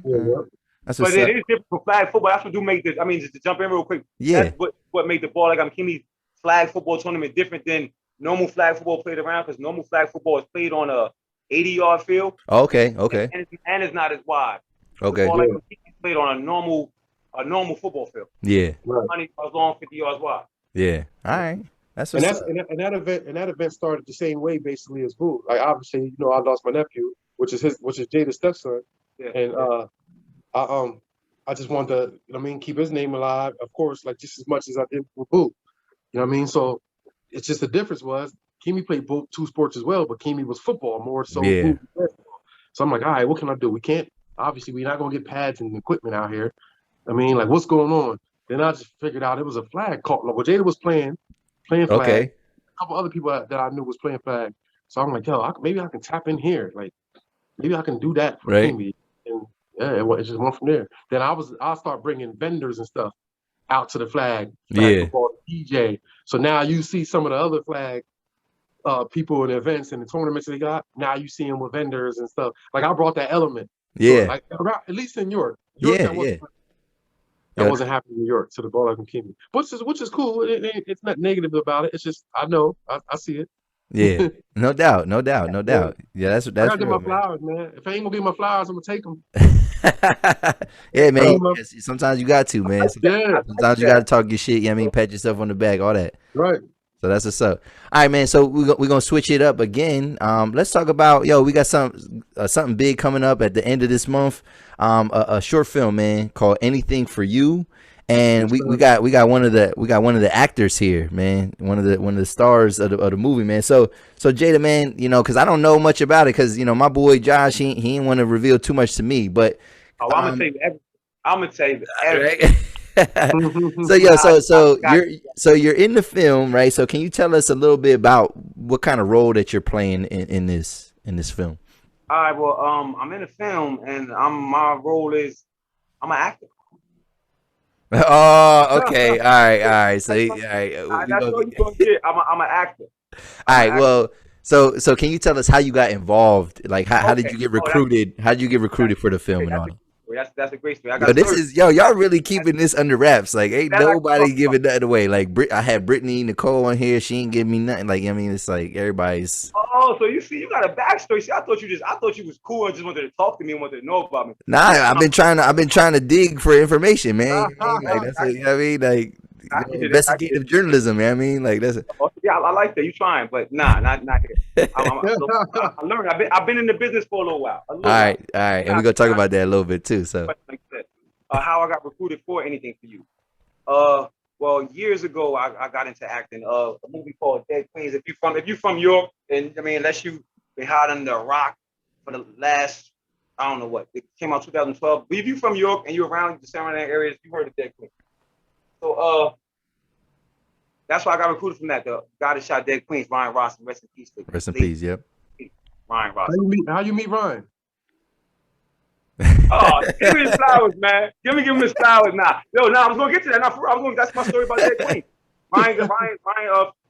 But it is different for flag football. That's what do make this. I mean, just to jump in real quick. Yeah. That's what made the Ball Like I'm Keemie flag football tournament different than normal flag football played around, because normal flag football is played on a 80-yard field. Okay. And it's not as wide. Okay. Ball Like I'm Keemie is played on a normal football field. Yeah. 20 yards long, 50 yards wide. Yeah. All right. That's and that event started the same way basically as Boo. Like obviously, I lost my nephew, which is Jada's stepson, and I just wanted to, keep his name alive, of course, like just as much as I did with Boo. You know what I mean? So it's just the difference was Keemie played both two sports as well, but Keemie was football more so. Yeah. So I'm like, all right, what can I do? We're not gonna get pads and equipment out here. I mean, like, what's going on? Then I just figured out it was a flag call. Well, Jada was playing flag. Okay. A couple other people that I knew was playing flag. So I'm like, maybe I can tap in here. Like, maybe I can do that for Keemie. And it just went from there. Then I'll start bringing vendors and stuff out to the flag football, DJ. So now you see some of the other flag people in the events and the tournaments they got. Now you see them with vendors and stuff. Like I brought that element. Yeah. So, like, at least in York. That wasn't happening in New York to the Ball Like I'm Keemie, which is cool. It's not negative about it. It's just I know I see it. Yeah, no doubt. Yeah, that's I gotta get my flowers, man. If I ain't gonna get my flowers, I'm gonna take them. Yeah, man. Uh, Sometimes you got to, man. yeah, Sometimes you got to talk your shit. You know what I mean, pat yourself on the back, all that. right. So that's what's up. All right, man. So we're gonna switch it up again. Let's talk about we got something big coming up at the end of this month. A short film, man, called Anything4U, and we got one of the actors here, man. One of the stars of the movie, man. So Jada, man, because I don't know much about it, because my boy Josh, he didn't want to reveal too much to me, but I'm gonna tell you everything. I'm gonna tell you everything. right? So you're in the film, right? So can you tell us a little bit about what kind of role that you're playing in this film? All right, well, I'm in the film, and my role is I'm an actor. Oh, okay, all right. So all right, That's what you're gonna get. I'm an actor. All right, well, so can you tell us how you got involved? Like, how did you get recruited? How did you get recruited for the film and all? That's a great story. Y'all really keeping this under wraps. Like, ain't nobody giving nothing away. Like, I had Brittany Nicole on here. She ain't giving me nothing. Like, I mean, it's like everybody's. Oh, so you see, you got a backstory. See, I thought you was cool and just wanted to talk to me and wanted to know about me. Nah, I've been trying to dig for information, man. Like, that's what, I mean, like investigative journalism, man. I mean, like that's. Yeah, I like that. You trying, but not here. I learned. I've been in the business for a little while. All right, and we're gonna talk about that a little bit too. So, how I got recruited for Anything4U. Well, years ago, I got into acting. A movie called Dead Queens. If you from York, and I mean, unless you been hiding under a rock for the last, I don't know what, it came out 2012. But if you from York and you're around the surrounding areas, you heard of Dead Queens. So that's why I got recruited from that. The guy that shot Dead Queens, Ryan Ross, rest in peace. Rest in peace. Yep. Ryan Ross. How you meet Ryan? Oh, give me his flowers, man. Give him his flowers now. I was gonna get to that. That's my story about Dead Queens. Ryan,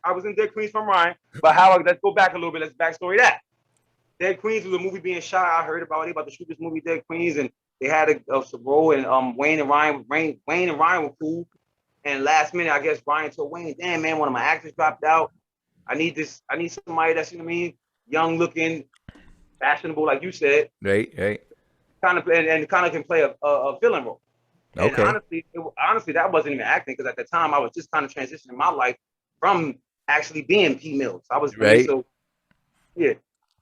I was in Dead Queens from Ryan, but let's go back a little bit. Let's backstory that. Dead Queens was a movie being shot. I heard about to shoot this movie, Dead Queens, and they had a role, and Wayne and Ryan were cool. And last minute, I guess Ryan told Wayne, "Damn man, one of my actors dropped out. I need somebody that's, young looking, fashionable, like you said, right, kind of, and kind of can play a villain role." Okay. And honestly, that wasn't even acting, because at the time I was just kind of transitioning my life from actually being P Mills. I was right. So yeah,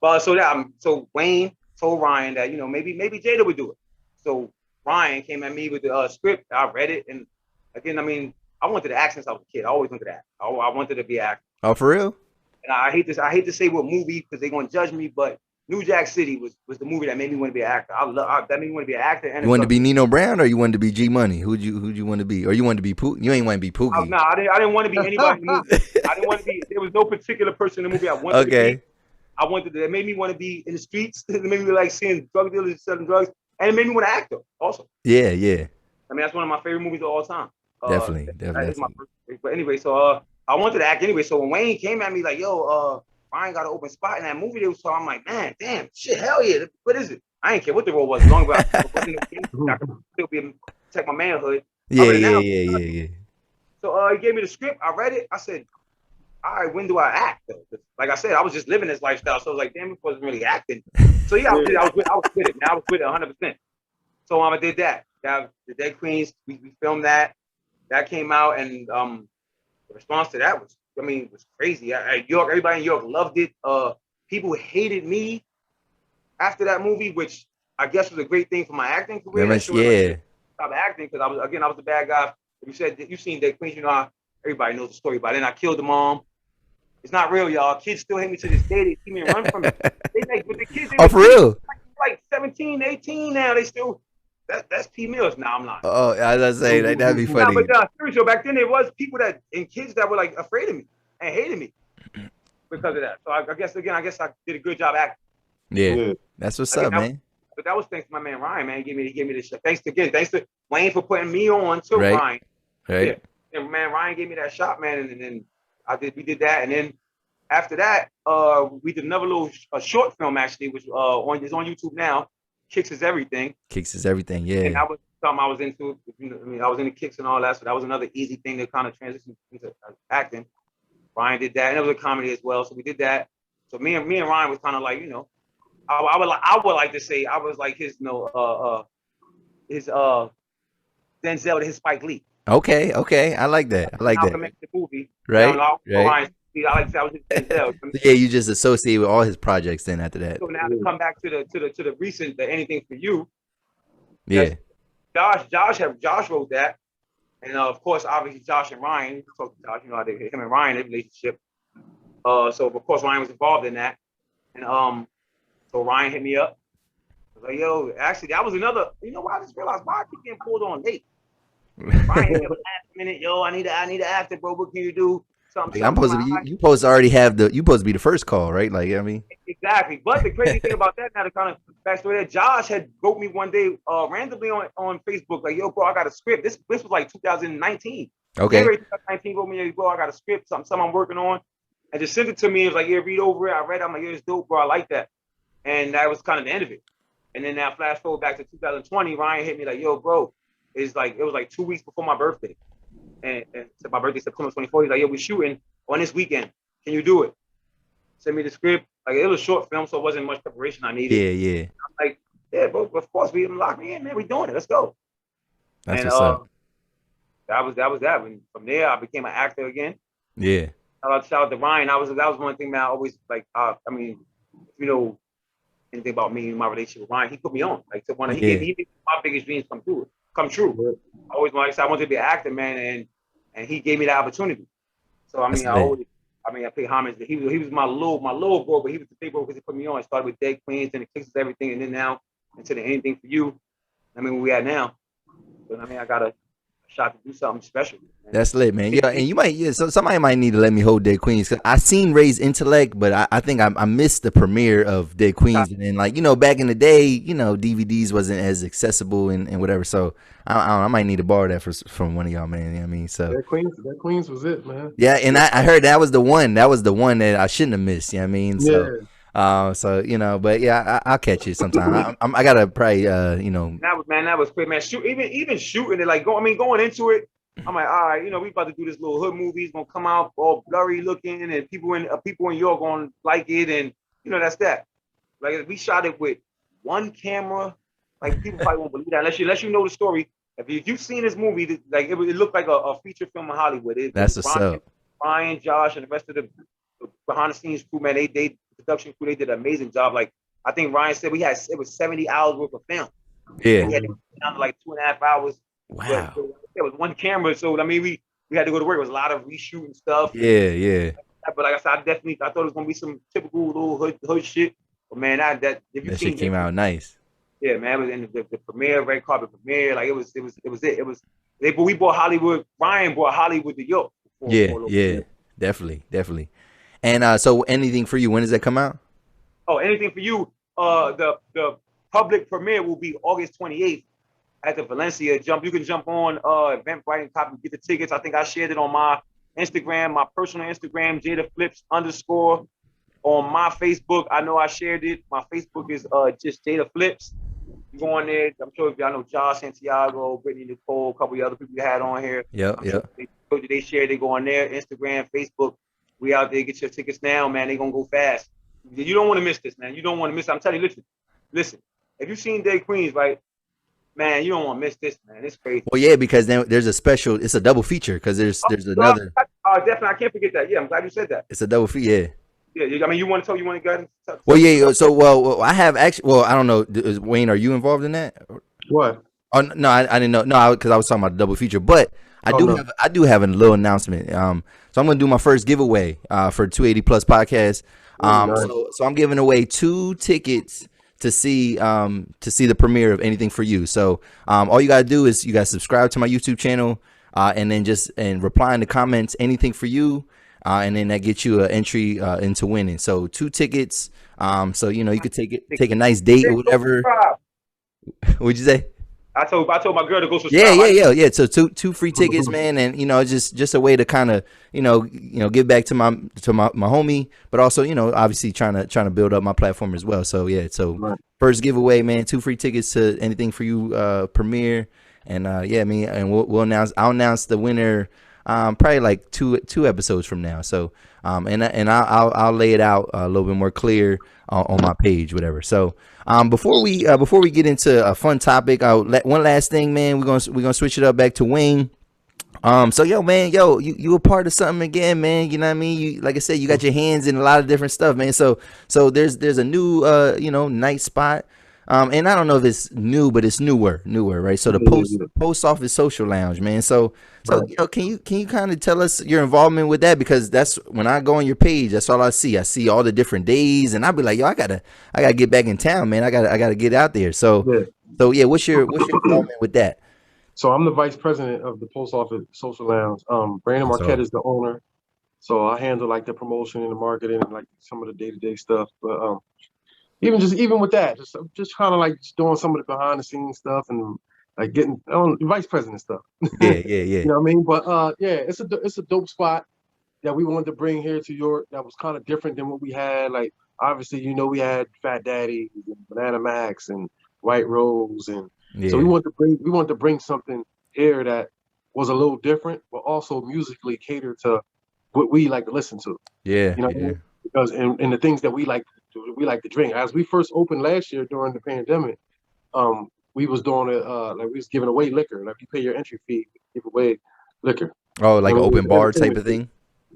but so Wayne told Ryan that maybe Jada would do it. So Ryan came at me with the script. I read it, and again, I wanted to act since I was a kid. I always wanted to act. I wanted to be an actor. Oh, for real? And I hate to say what movie, because they're gonna judge me, but New Jack City was the movie that made me want to be an actor. That made me want to be an actor. And you wanted to be Nino Brown, or you wanted to be G Money? Who'd you want to be? Or you wanted to be Pookie? You ain't want to be Pookie. No, I didn't want to be anybody in the movie. I didn't want to be. There was no particular person in the movie I wanted to be. I wanted to. It made me want to be in the streets. It made me like seeing drug dealers selling drugs, and it made me want to act also. Yeah. That's one of my favorite movies of all time. Definitely. That is my first. But anyway, so I wanted to act anyway. So when Wayne came at me like, "Yo, Ryan got an open spot in that movie," they was so I'm like, "Man, damn, shit, hell yeah! What is it?" I didn't care what the role was, as long as I could still protect my manhood. Yeah. So he gave me the script. I read it. I said, "All right, when do I act?" Though? Like I said, I was just living this lifestyle, so I was like, "Damn, it wasn't really acting." So yeah, I was with it. Now I was with it 100%. So I did that. The Dead Queens, we filmed that. That came out, and the response to that was crazy. York, everybody in York loved it. People hated me after that movie, which I guess was a great thing for my acting career. Yeah. Stop acting, because I was the bad guy. If you said you've seen Dead Queens, everybody knows the story. But then I killed the mom. It's not real, y'all. Kids still hate me to this day. They see me and run from it. But the kids, for real? Like 17, 18 now. They still. That's P Mills. Now I'm not. Oh, I was gonna say that'd be funny. But seriously, back then there was people and kids that were like afraid of me and hated me because of that. So I guess I did a good job acting. Yeah. That's what's up, man. But that was thanks to my man Ryan, man. He gave me this shot. Thanks to Wayne for putting me on to Ryan. Right. Yeah. And man, Ryan gave me that shot, man, and then we did that, and then after that, we did another little short film actually, which is on YouTube now. Kicks is everything. Yeah. And that was something I was into. I was into kicks and all that, so that was another easy thing to kind of transition into acting. Ryan did that, and it was a comedy as well, so we did that. So me and Ryan was kind of like, I would like to say I was like his, Denzel to his Spike Lee. Okay, I like that. I like that. The movie, right? Now, Right. I like to say I was Denzel. Yeah, you just associate with all his projects then after that. So now to come back to the recent, the Anything for You. Yeah. Josh wrote that, and of course, obviously Josh and Ryan. So Josh, you know, him and Ryan, their relationship. So of course Ryan was involved in that, and so Ryan hit me up. I was like, yo, actually, that was another. You know what? I just realized why I keep getting pulled on late. Ryan hit me up last minute, yo, I need an actor, bro. What can you do? Something. I'm supposed to be. You supposed to already have the. You supposed to be the first call, right? Like, I mean. Exactly. But the crazy thing about that, now to kind of backstory that, Josh had wrote me one day randomly on Facebook, like, yo, bro, I got a script. This was like 2019. Okay. January 2019 wrote me, bro, I got a script, something I'm working on, and just sent it to me. It was like, yeah, read over it. I read it. I'm like, yeah, it's dope, bro. I like that. And that was kind of the end of it. And then now flash forward back to 2020, Ryan hit me like, yo, bro, it was like 2 weeks before my birthday. And so my birthday, September 24th. He's like, yo, we're shooting on this weekend. Can you do it? Send me the script. Like, it was a short film, so it wasn't much preparation I needed. Yeah. I'm like, yeah, bro, of course, we lock me in, man. We doing it. Let's go. That's what's up. That was that. And from there, I became an actor again. Yeah. Shout out to Ryan. That was one thing, man. I always like. I mean, you know, anything about me and my relationship with Ryan, he put me on. Like, to he made my biggest dreams come true. I always wanted to be an actor, man, and he gave me the opportunity. So I mean, I pay homage. He was my little bro, but he was the big bro because he put me on. I started with Dead Queens and the Kicks everything, and then now into the Anything for You. I mean, where we at now. But I mean, I got a shot to do something special. Man. That's lit, man. Yeah, and you might, so somebody might need to let me hold Dead Queens. Cause I seen Ray's intellect, but I think I missed the premiere of Dead Queens, and then, like, you know, back in the day, you know, DVDs wasn't as accessible and whatever. So I might need to borrow that from one of y'all, man. You know what I mean? So Dead Queens was it, man. Yeah, and I heard that was the one that I shouldn't have missed. You know what I mean? So. Yeah. So you know, but yeah, I'll catch it sometime. I gotta probably you know. That was quick, man. Even shooting it, like going into it, I'm like, all right, you know, we about to do this little hood movie. It's gonna come out all blurry looking, and people in York gonna like it, and you know that's that. Like, we shot it with one camera. Like, people probably won't believe that unless you know the story. If you've seen this movie, like it looked like a feature film in Hollywood. That's what's up. Ryan, Josh, and the rest of the behind the scenes crew, man, they production crew, they did an amazing job. Like, I think Ryan said it was 70 hours worth of film. Yeah. We had to down to like 2.5 hours. Wow. There was one camera, so I mean, we had to go to work. It was a lot of reshooting stuff. Yeah. But like I said, I thought it was gonna be some typical little hood shit. But man, that shit came out nice. Yeah, man, it was in the premiere, red carpet premiere. Like, it was it. But we brought Hollywood. Ryan brought Hollywood to York. Yeah, definitely. And so Anything for You, when does that come out? Oh, Anything for You. The public premiere will be August 28th at the Valencia. You can jump on Eventbrite and copy, get the tickets. I think I shared it on my Instagram, my personal Instagram, Jada Flipz _ on my Facebook. I know I shared it. My Facebook is just Jada Flipz. You go on there. I'm sure if y'all know Josh, Santiago, Brittany, Nicole, a couple of other people you had on here. Yeah. Sure they share. They go on there, Instagram, Facebook. We out there. Get your tickets now, man. They gonna go fast. You don't want to miss this, man. You don't want to miss it. I'm telling you, listen. If you've seen Dead Queens, right, man, you don't want to miss this, man. It's crazy. Well, yeah, because then there's a special. It's a double feature because there's another. Definitely, I can't forget that. Yeah, I'm glad you said that. It's a double feature. Yeah. I mean, you want to go ahead and tell. Well, yeah. So, I have actually. Well, I don't know. Wayne, are you involved in that? What? Oh no, I didn't know. No, because I was talking about the double feature, but I do have a little announcement. So I'm gonna do my first giveaway for 280 Plus podcast. So I'm giving away 2 tickets to see the premiere of Anything for You. So all you gotta do is you gotta subscribe to my YouTube channel, and then reply in the comments Anything for You, and then that gets you an entry into winning. So 2 tickets. So you know you could take a nice date or whatever. What'd you say? I told my girl to go subscribe. Yeah. So two free tickets, man, and you know, just a way to kind of you know give back to my homie, but also you know obviously trying to build up my platform as well. So yeah, first giveaway, man, 2 free tickets to Anything for You premiere, and yeah, I mean, and I'll announce the winner probably like two episodes from now. So and I'll lay it out a little bit more clear on my page, whatever. So before we get into a fun topic, one last thing, man. We're gonna switch it up back to Wayne. So you a part of something again, man. You know what I mean? You, like I said, you got your hands in a lot of different stuff, man. So there's a new night spot. And I don't know if it's new, but it's newer, right? So the post office social lounge, man. So can you kind of tell us your involvement with that? Because that's when I go on your page, that's all I see. I see all the different days, and I'll be like, yo, I gotta get back in town, man. I gotta get out there. So what's your involvement with that? So I'm the vice president of the post office social lounge. Brandon Marquette is the owner. So I handle like the promotion and the marketing and like some of the day-to-day stuff. But even with that, just kind of like doing some of the behind the scenes stuff and like getting on vice president stuff. Yeah. You know what I mean? But it's a dope spot that we wanted to bring here to York. That was kind of different than what we had. Like obviously, we had Fat Daddy and Banana Max and White Rose, and so we wanted to bring something here that was a little different, but also musically catered to what we like to listen to. Yeah, what I mean? Because and the things that we like to drink. As we first opened last year during the pandemic, we was doing it like we was giving away liquor. Like you pay your entry fee, give away liquor. Oh, like an open bar type of thing.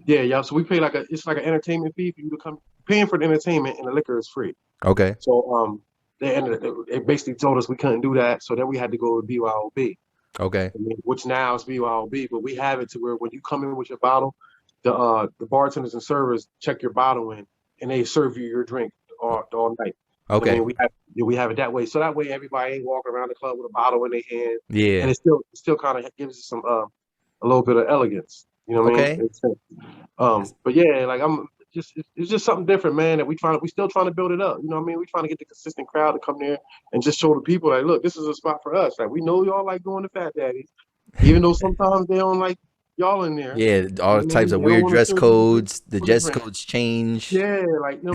Yeah. So we pay it's like an entertainment fee for you to come, paying for the entertainment, and the liquor is free. Okay. So they basically told us we couldn't do that, so then we had to go to BYOB. Okay. Which now is BYOB, but we have it to where when you come in with your bottle, the bartenders and servers check your bottle in, and they serve you your drink all night. Okay. I mean, we have it that way, so that way everybody ain't walking around the club with a bottle in their hand. Yeah. And it still kind of gives us some a little bit of elegance. You know what I mean? But yeah, like it's just something different, man. That we still trying to build it up. You know what I mean? We trying to get the consistent crowd to come there and just show the people like, look, this is a spot for us. Like we know y'all like going to Fat Daddy's, even though sometimes they don't like y'all in there. Yeah, all types of weird dress codes. The dress codes change. Yeah, like you know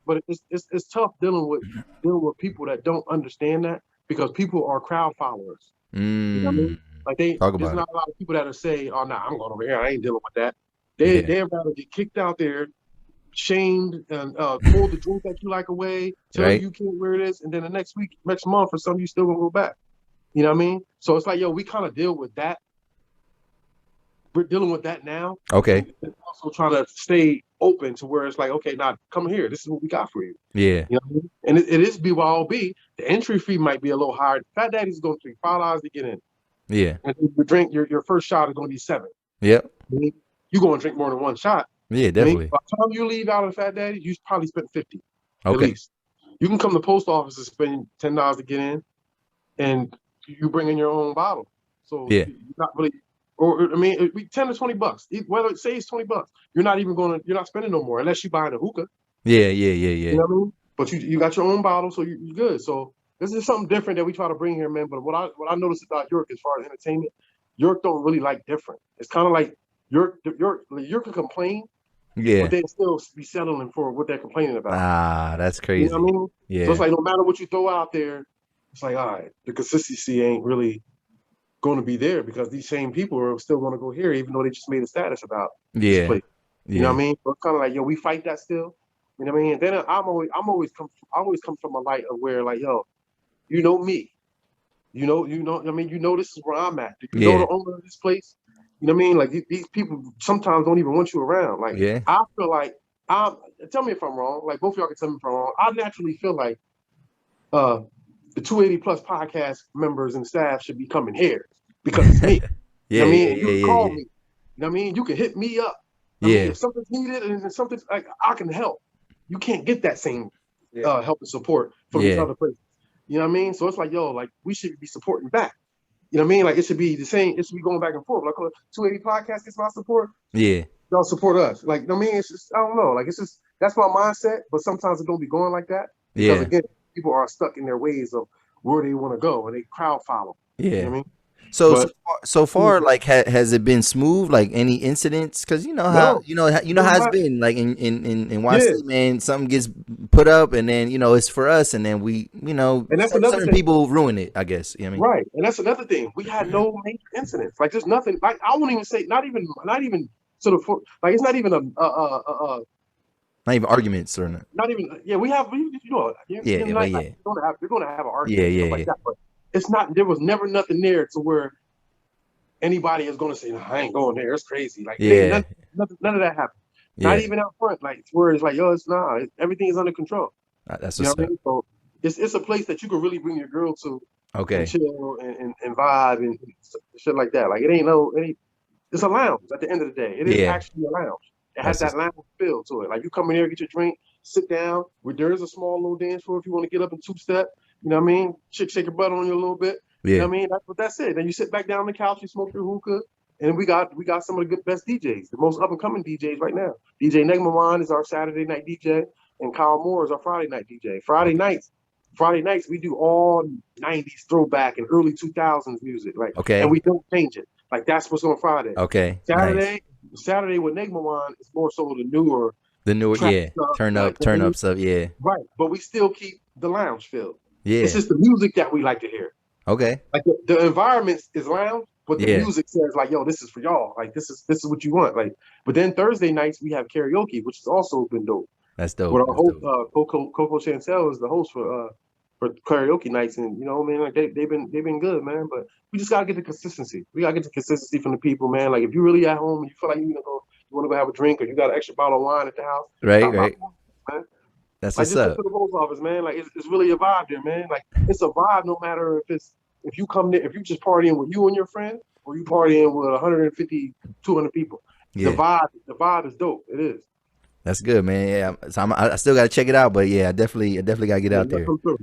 what I mean. It's tough dealing with people that don't understand that, because people are crowd followers. You know what I mean? Like there's not a lot of people that will say, "Oh, nah, I'm going over here. I ain't dealing with that." They'd rather get kicked out there, shamed, and pull the drink that you like away, tell you can't wear this, and then the next month or something, you still gonna go back. You know what I mean? So it's like, yo, we kind of deal with that. We're dealing with that now. Okay. And also trying to stay open to where it's like, okay, now come here. This is what we got for you. Yeah. You know what I mean? And it is BYOB. The entry fee might be a little higher. Fat Daddy's going to be $5 to get in. Yeah. And your drink, your first shot is going to be $7. Yep. I mean, you're going to drink more than one shot. Yeah, definitely. I mean, by the time you leave out of Fat Daddy, you probably spent $50 at Okay. least. You can come to the post office and spend $10 to get in, and you bring in your own bottle. So you're not really, or I mean, $10 to $20. Whether it says $20, you're not spending no more unless you buying a hookah. Yeah. You know what I mean? But you got your own bottle, so you're good. So this is something different that we try to bring here, man. But what I noticed about York as far as entertainment, York don't really like different. It's kind of like York can complain, but they still be settling for what they're complaining about. Ah, that's crazy. You know what I mean? Yeah. So it's like no matter what you throw out there, it's like, all right, the consistency ain't really going to be there, because these same people are still going to go here, even though they just made a status about this place. You know what I mean? So it's kind of like, yo, we fight that still. You know what I mean? And then I always come from a light of where, like, yo, you know me. You know, I mean, this is where I'm at. Do you know the owner of this place? You know what I mean? Like these people sometimes don't even want you around. Like I feel like tell me if I'm wrong. Like both of y'all can tell me if I'm wrong. I naturally feel like the 280 Plus podcast members and staff should be coming here because it's me. You know what I mean? You can call me. You know what I mean? You can hit me up. I mean, if something's needed and something's like, I can help. You can't get that same help and support from these other places. You know what I mean? So it's like, yo, like we should be supporting back. You know what I mean? Like it should be the same. It should be going back and forth. Like 280 podcast gets my support. Yeah, y'all support us. Like, you know what I mean? It's just, I don't know. Like it's just, that's my mindset. But sometimes it don't be going like that because again, people are stuck in their ways of where they want to go and they crowd follow. Yeah. You know what I mean? So But so far, like, has it been smooth? Like any incidents? Because no, you know how it's not, been. Like in yeah. YC, man, something gets put up, and then it's for us, and then we And that's another certain thing. people ruin it. I guess. You know what I mean? Right. And that's another thing. We had no major incidents. Like there's nothing. Like I won't even say. Not even sort of. Like it's not even Not even arguments or not. not even. Yeah, we have. Yeah, In but nightlife, yeah, you're gonna have an yeah, argument and stuff yeah, like yeah, that. But it's not. There was never nothing there to where anybody is gonna say, "No, I ain't going there. It's crazy." Like it ain't yeah. none of that happened. Not Yeah. even out front. Like where it's like, yo, it's not. Everything is under control. That's You know what's what I up. mean? So it's a place that you can really bring your girl to and Okay. chill and vibe and shit like that. Like it ain't. It's a lounge at the end of the day. It is Yeah. actually a lounge. It has That's that just lounge feel to it. Like you come in here, get your drink, sit down. Where there is a small little dance floor if you want to get up and two-step. You know what I mean? Shake your butt on you a little bit. You know yeah. what I mean? That's it. Then you sit back down on the couch, you smoke your hookah, and we got some of the best DJs, the most up and coming DJs right now. DJ Negmawan is our Saturday night DJ, and Kyle Moore is our Friday night DJ. Friday nights we do all 90s throwback and early 2000s music, like, and Okay. we don't change it. Like that's what's on Friday. Okay. Nice. Saturday with Negmawan is more so the newer The newer, trap yeah. stuff, like Turn up stuff. Yeah. right. But we still keep the lounge feel. It's Yeah. just the music that we like to hear. Okay. Like the environment is lounge, but the Yeah. music says like, yo, this is for y'all. Like this is what you want. Like, but then Thursday nights we have karaoke, which has also been dope. That's dope. With our That's host, dope. Coco Chantel is the host for karaoke nights, and you know what I mean, like they've been good, man. But we just gotta get the consistency. We gotta get the consistency from the people, man. Like if you're really at home and you feel like you want to go have a drink, or you got an extra bottle of wine at the house, Right. stop by, Right. man. That's Like what's just go up. to the post office, man. Like it's really a vibe there, man. Like it's a vibe no matter if you come there, if you just partying with you and your friend, or you partying with 150, 200 people. The Yeah. vibe is dope. It is. That's good, man. Yeah. So I still got to check it out, but yeah, I definitely got to get Yeah, out you gotta there. come through.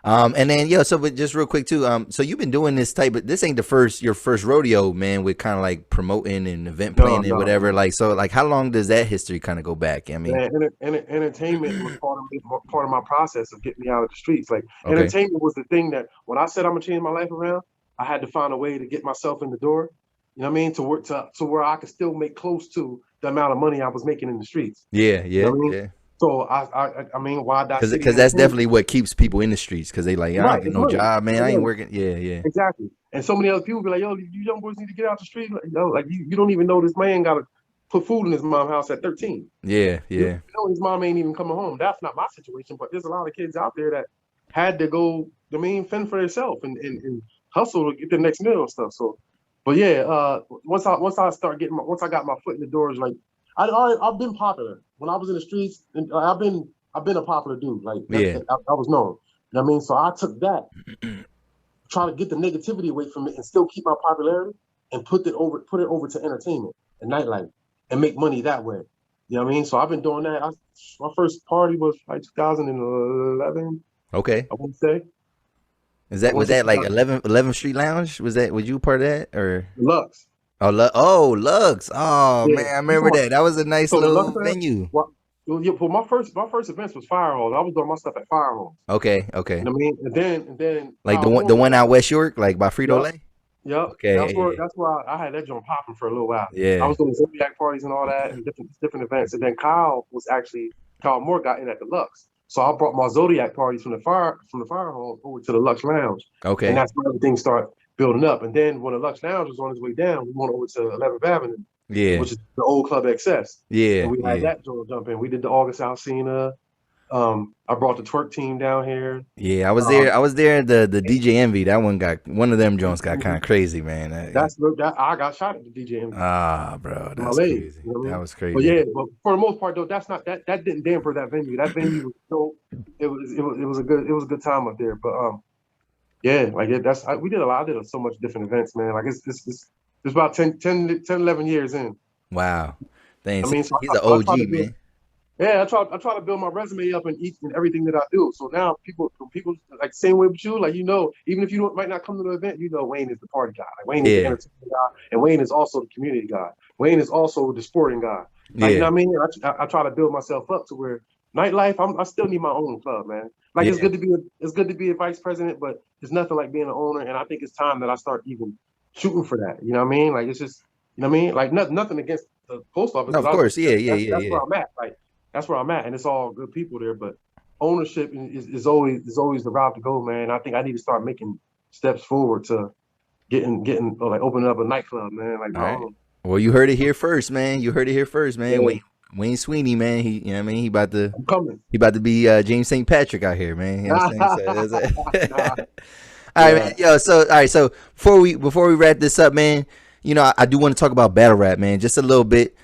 And then so but just real quick too, so you've been doing this type, but this ain't your first rodeo, man, with kind of like promoting and event planning and whatever. No. Like, so like how long does that history kind of go back? I mean, Man, entertainment was part of my process of getting me out of the streets. Like okay. entertainment was the thing that when I said I'm gonna change my life around, I had to find a way to get myself in the door. You know what I mean? To work to where I could still make close to the amount of money I was making in the streets. Yeah, You know yeah, what I mean? yeah. So I mean, why that city? Because that's definitely what keeps people in the streets. Because they like, I Right, don't get it's no money. job, man. It's I ain't money. working. Yeah, yeah, Exactly. And so many other people be like, yo, you young boys need to get out the street. Like, like you don't even know this man got to put food in his mom's house at 13. yeah, You yeah, know his mom ain't even coming home. That's not my situation, but there's a lot of kids out there that had to go, fend for themselves and hustle to get the next meal and stuff. So, but yeah, once I got my foot in the doors, like I've been popular when I was in the streets, and I've been a popular dude. Like yeah, I was known. You know what I mean? So I took that, try to get the negativity away from it, and still keep my popularity, and put it over to entertainment and nightlife, and make money that way. You know what I mean? So I've been doing that. My first party was like 2011, Okay. I want to say. Was that like 11th Street Lounge? Was you part of that or? Lux. Lux. Oh Yeah. man, I remember that. That was a nice So the Lux little venue. well, yeah, well, my first events was Fire Halls. I was doing my stuff at Fire Halls. Okay, You okay. know what I mean? And then Like the one out West York, like by Frito Lay. Yep. Okay. That's where I had that joint popping for a little while. Yeah. I was doing Zodiac parties and all that, and different events. And then Kyle Moore got in at the Lux. So I brought my Zodiac parties from the Fire Hall over to the Lux Lounge. Okay. And that's where everything started building up. And then when the Lux Lounge was on its way down, we went over to 11th Avenue, which is the old Club XS. Yeah. And we had that joint jump in. We did the August Alsina. I brought the twerk team down here. Yeah, I was there. I was there. The DJ Envy. That one of them joints got kind of crazy, man. I got shot at the DJ Envy. Ah, bro, that's crazy. You know what I mean? That was crazy. But yeah, but for the most part though, that didn't damper that venue. That venue was so it was a good time up there. But yeah, like we did a lot. I did so much different events, man. Like it's about 10, 11 years in. Wow. Thanks. I mean, so he's an OG, man. Yeah, I try to build my resume up in each and everything that I do. So now people like same way with you, like even if you might not come to the event, Wayne is the party guy. Like Wayne is the entertainment guy, and Wayne is also the community guy. Wayne is also the sporting guy. Like, you know what I mean? I try to build myself up to where nightlife, I still need my own club, man. Like it's good to be a vice president, but it's nothing like being an owner. And I think it's time that I start even shooting for that. You know what I mean? Like it's just, you know what I mean? Like nothing against the post office. No, of course, That's where I'm at. Like that's where I'm at, and it's all good people there. But ownership is always the route to go, man. I think I need to start making steps forward to getting like opening up a nightclub, man. Like all right. Well, you heard it here first, man. You heard it here first, man. Yeah. Wayne Sweeney, man. He, you know what I mean? He about to be James St. Patrick out here, man. You know what I'm saying? All right, man. Yo, so all right, so before we wrap this up, man, you know, I do want to talk about battle rap, man, just a little bit.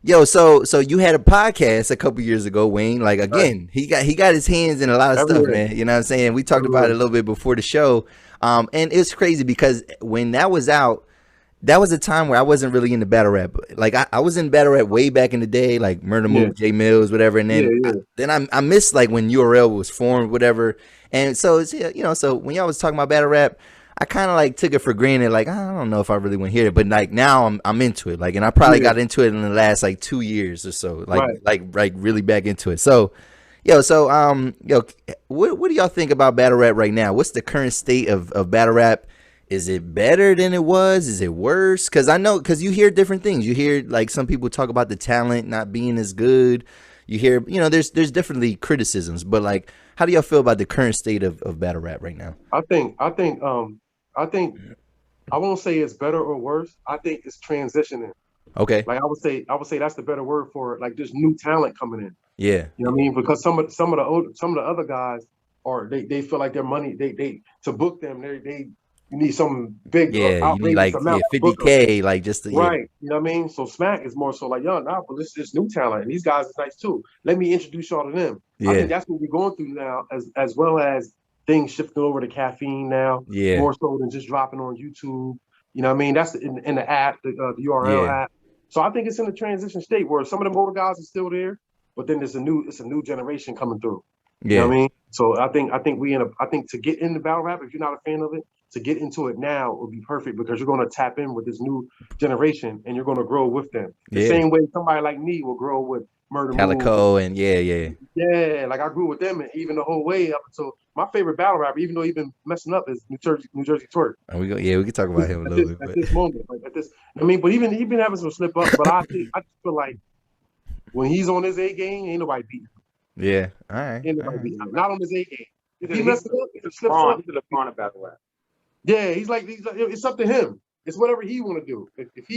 Yo, so you had a podcast a couple years ago, Wayne. Like again, he got his hands in a lot of stuff, man. You know what I'm saying? We talked about it a little bit before the show. And it's crazy because when that was out, that was a time where I wasn't really into battle rap. Like I was in battle rap way back in the day, like Murder Move, J Mills, whatever. And then I missed like when URL was formed, whatever. And so it's, you know, so when y'all was talking about battle rap, I kind of like took it for granted. Like I don't know if I really want to hear it, but like now I'm into it. Like, and I probably got into it in the last like 2 years or so. Like really back into it. So. Yo, what do y'all think about battle rap right now? What's the current state of battle rap? Is it better than it was? Is it worse? Because you hear different things. You hear like some people talk about the talent not being as good. You hear, you know, there's definitely criticisms, but like, how do y'all feel about the current state of battle rap right now? I think I won't say it's better or worse. I think it's transitioning. Okay. Like I would say that's the better word for it. Like there's new talent coming in. Yeah. You know what I mean? Because some of the other guys are they feel like their money they to book them they you need some big you need like 50K like just to, right. You know what I mean? So Smack is more so like but this new talent and these guys is nice too. Let me introduce y'all to them. Yeah. I think that's what we're going through now as well as things shifting over to caffeine now. Yeah. More so than just dropping on YouTube. You know what I mean? That's in the app, the URL app. So I think it's in a transition state where some of the older guys are still there, but then it's a new generation coming through. You know what I mean? So I think to get into battle rap, if you're not a fan of it, to get into it now would be perfect because you're going to tap in with this new generation and you're going to grow with them. The same way somebody like me will grow with Murder Calico Moon. And yeah. Like I grew with them and even the whole way up until my favorite battle rapper, even though he's been messing up, is New Jersey Twerk. And we can talk about him a little bit. At this moment, like at this, I mean, but even he been having some slip up. But I just feel like when he's on his A game, ain't nobody beating him. Yeah, all right. Ain't nobody beating him. Not on his A game. If he messes up, if he slips up, he's the pawn of battle rap. Yeah, he's like it's up to him. It's whatever he want to do. If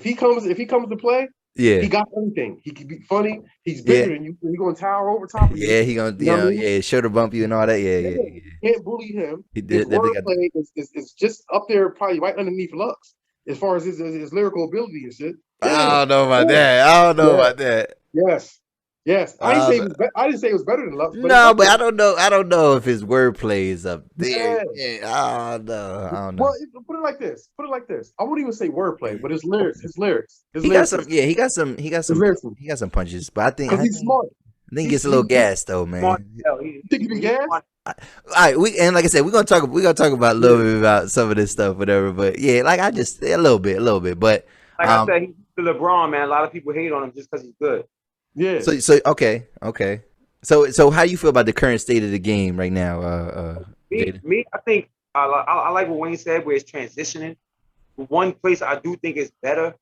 he comes to play, he got everything. He can be funny. He's bigger than you. He gonna tower over top of you. Yeah, he gonna shoulder bump you and all that. Yeah. Can't bully him. He did. His wordplay is just up there, probably right underneath Lux, as far as his lyrical ability and shit. Yeah. I don't know about that. Yes. I didn't say it was better than Lux. No, but I don't know if his wordplay is up there. Yeah. I don't know. Well, put it like this. I wouldn't even say wordplay, but his lyrics. He got some punches, but I think he's smart. I think he gets a little gassed though, man. You think he be gassed? All right, and like I said, we're gonna talk about a little bit about some of this stuff, whatever. But yeah, like a little bit. But like I said, he's the LeBron, man. A lot of people hate on him just because he's good. Yeah. So okay. So how do you feel about the current state of the game right now? Me, I think I like what Wayne said, where it's transitioning. One place I do think is better,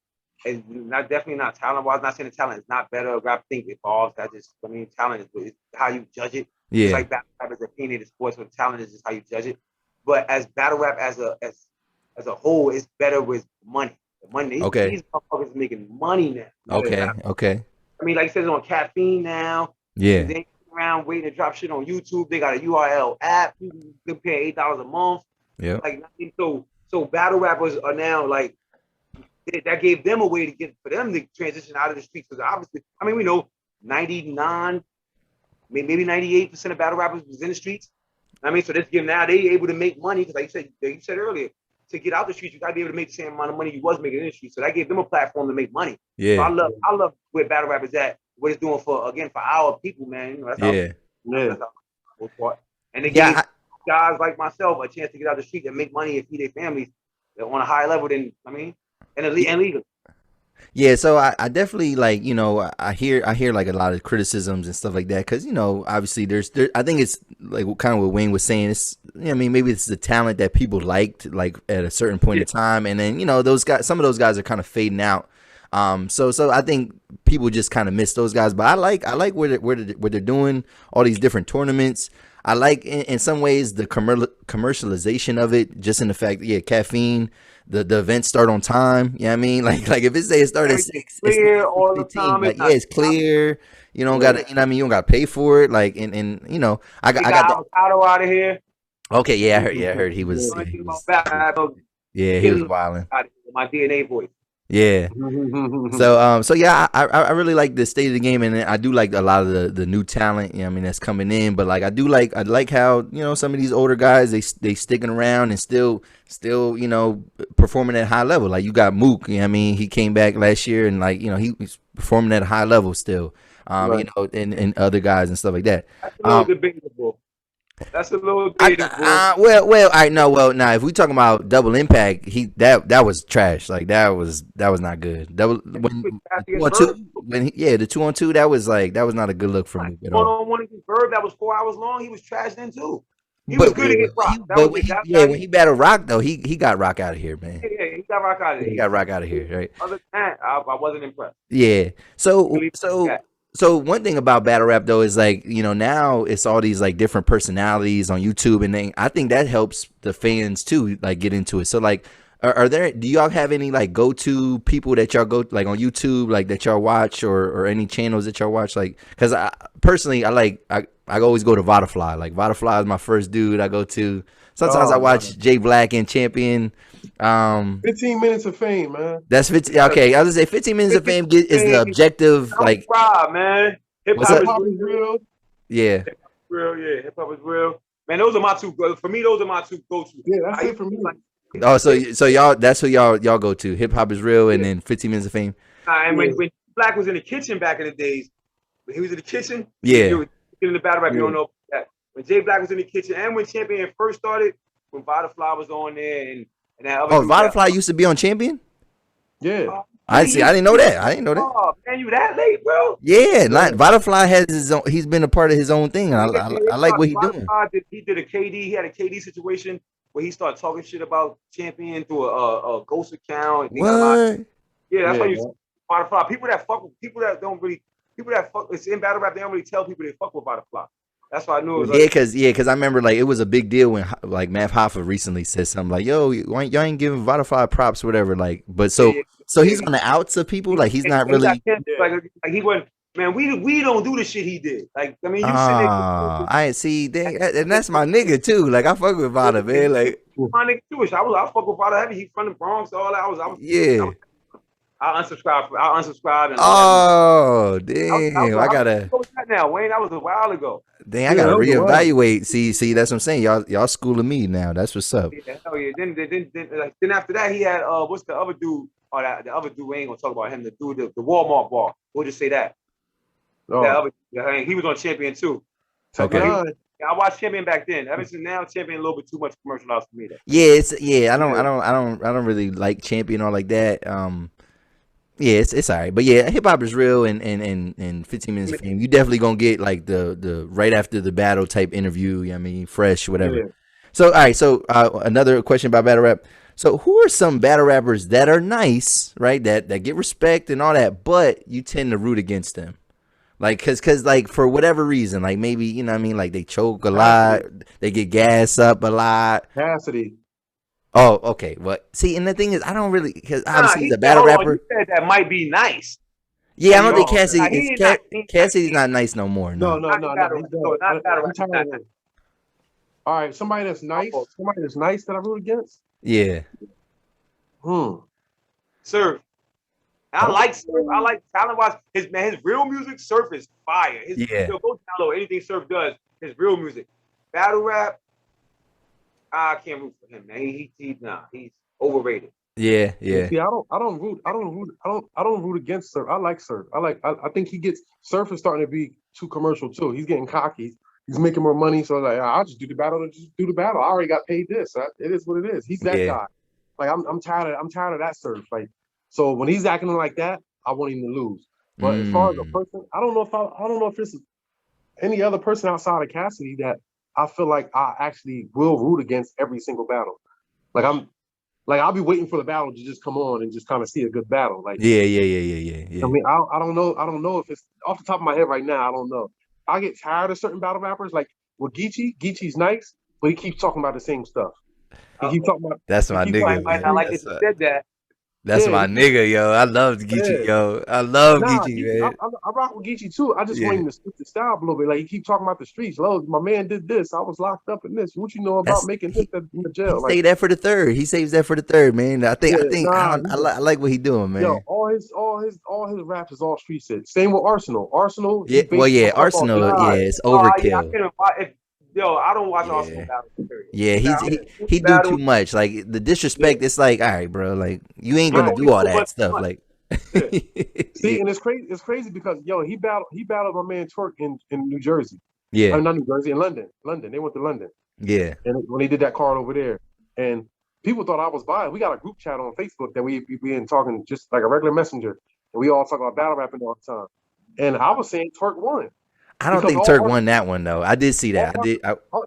and definitely not talent wise. Not saying the talent is not better. I think it evolves. Talent is how you judge it. Yeah. It's like battle rap is opinionated sports, but talent is just how you judge it. But as battle rap as a whole, it's better with money. The money. Okay. These motherfuckers making money now. Okay. I mean, like I said, it's on caffeine now. Yeah. They around waiting to drop shit on YouTube. They got a URL app. You can pay $8 a month. Yeah. Like so battle rappers are now like that gave them a way to get for them to transition out of the streets because obviously, I mean, we know 99, maybe 98% of battle rappers was in the streets. I mean, so this give now they able to make money because like you said earlier, to get out the streets, you gotta be able to make the same amount of money you was making in the streets. So that gave them a platform to make money. Yeah. So I love where battle rap is at, what it's doing for our people, man. You know, that's our part. And it gave guys like myself a chance to get out the street and make money and feed their families on a higher level than and legal. Yeah, so I definitely like, you know, I hear like a lot of criticisms and stuff like that because, you know, obviously there's I think it's like kind of what Wayne was saying, it's I mean, maybe it's the talent that people liked, like at a certain point in time, and then those guys, some of those guys are kind of fading out. So I think people just kind of miss those guys. But I like what they're doing, all these different tournaments. I like in some ways the commercialization of it, just in the fact that caffeine. The events start on time. I mean, like if it say it started at 6, clear it's all the 15, time. like it's clear. You don't gotta, I mean, you don't gotta pay for it. Like, and I got avocado out of here. Okay, yeah, I heard he was. He was wilding. My DNA voice. Yeah. So yeah, I really like the state of the game, and I do like a lot of the new talent. I mean, that's coming in. But like, I like how some of these older guys they sticking around and still performing at a high level. Like you got Mook. I mean, he came back last year and like he's performing at a high level still. Right. And other guys and stuff like that. That's a little debatable. That's a little debatable. Well, I know. Well, now if we talking about Double Impact, that was trash. Like that was not good. Double the 2-on-2, that was not a good look for me at all. 1-on-1 against Verb, that was 4 hours long. He was trashed then too. He was good against Rock. When he battled Rock though, he got Rock out of here, man. Yeah, he got Rock out of here. He got Rock out of here, right? Other than that, I wasn't impressed. Yeah. So one thing about battle rap though is like now it's all these like different personalities on YouTube, and I think that helps the fans too like get into it. So like, do y'all have any like go to people that y'all go like on YouTube like that y'all watch or any channels that y'all watch? Like, because I personally I always go to Vodafly. Like Vodafly is my first dude I go to. Sometimes I watch J Black and Champion. 15 minutes of fame, man. That's 15. Okay, I was gonna say 15 minutes of fame is the objective. Like, Rob, man. Hip hop is real. Yeah. Hip hop is real. Man, those are my two. For me, those are my two go-to. Yeah, that's it for me. Oh, so y'all, that's who y'all go to. Hip hop is real, and then 15 minutes of fame. And when Black was in the kitchen back in the days, when he was in the kitchen, yeah, he was in the battle rap. You don't know that. When J Black was in the kitchen, and when Champion first started, when Butterfly was on there, and that other Butterfly used to be on Champion. Yeah. I didn't know that. Oh man, you that late, bro? Yeah, Butterfly has his own. He's been a part of his own thing. I like what he's doing. He did a KD. He had a KD situation where he started talking shit about Champion through a ghost account. What? Yeah, that's why you see Butterfly. People that fuck with people that don't really it's in battle rap. They don't really tell people they fuck with Butterfly. That's why I knew it was because I remember like it was a big deal when like Math Hoffa recently said something like, "Yo, y'all ain't giving Butterfly props, whatever." Like, but so he's on the outs of people. Like he's not really like he wasn't. Man, we don't do the shit he did. Like, I mean, you I see, and that's my nigga too. Like I fuck with Vada, man. Like my nigga Jewish. I fuck with Vada heavy. He from the Bronx, all that. I was I unsubscribed. Oh damn! I gotta. Now, Wayne, that was a while ago. Dang, I gotta reevaluate. See, that's what I'm saying. Y'all schooling me now. That's what's up. Yeah, hell yeah. Then after that, he had what's the other dude? Oh, the other dude. We ain't gonna talk about him. The dude, the Walmart bar. We'll just say that. Oh. He was on Champion too. Okay. I watched Champion back then. Ever since now, Champion a little bit too much commercialized for me. Yeah, I don't really like Champion or like that. Yeah, it's all right. But yeah, hip hop is real, and 15 minutes of fame. You definitely gonna get like the right after the battle type interview. I mean, fresh, whatever. Yeah. So all right. So another question about battle rap. So who are some battle rappers that are nice, right? That get respect and all that, but you tend to root against them, like cause like for whatever reason, like maybe you know what I mean, like they choke a lot, they get gas up a lot. Cassidy. Oh, okay. Well, see, and the thing is, I don't really because obviously he's a battle rapper. You said that might be nice. Yeah, I don't think Cassidy's not nice no more. No. All right, somebody that's nice that I root against. Yeah. Surf. I like Surf. I like talent wise. His real music, Surf is fire. Go download anything Surf does. His real music, battle rap. I can't root for him, man. He's overrated. Yeah. See, I don't root against Surf. I like Surf. I think Surf is starting to be too commercial too. He's getting cocky. He's making more money, so like I'll just do the battle. I already got paid this. It is what it is. He's that guy. Like I'm tired of that Surf. Like so when he's acting like that, I want him to lose. But as far as a person, I don't know if it's any other person outside of Cassidy that I feel like I actually will root against every single battle. Like I'll be waiting for the battle to just come on and just kind of see a good battle. Like Yeah. I mean, I don't know. I don't know if it's off the top of my head right now. I don't know. I get tired of certain battle rappers. Like with Geechee's nice, but he keeps talking about the same stuff. He keeps talking about. That's my nigga. Might not like that you said that. That's Yeah, my nigga, yo. I love Geechee, yo. I love Geechee, man. I rock with Geechee too. I just Yeah. want him to switch the style a little bit. Like he keep talking about the streets. Lo, my man did this. I was locked up in this. What you know about making this in the jail? He saved that for the third. He saves that for the third, man. I like what he doing, man. Yo, all his raps is all street shit. Same with Arsenal. Arsenal. Yeah, well, yeah, Arsenal. Yeah, it's overkill. I don't watch Arsenal battles. Period. Yeah, he do too much. Like the disrespect. It's like, all right, bro. Like you ain't gonna do all that stuff. Like, see, and it's crazy. It's crazy because he battled my man Twerk in New Jersey. Yeah, not New Jersey, in London. They went to London. Yeah, and when he did that card over there, and people thought I was biased. We got a group chat on Facebook that we been talking just like a regular messenger, and we all talk about battle rapping all the time. And I was saying Twerk won. I don't think Twerk won that one though. I did see that.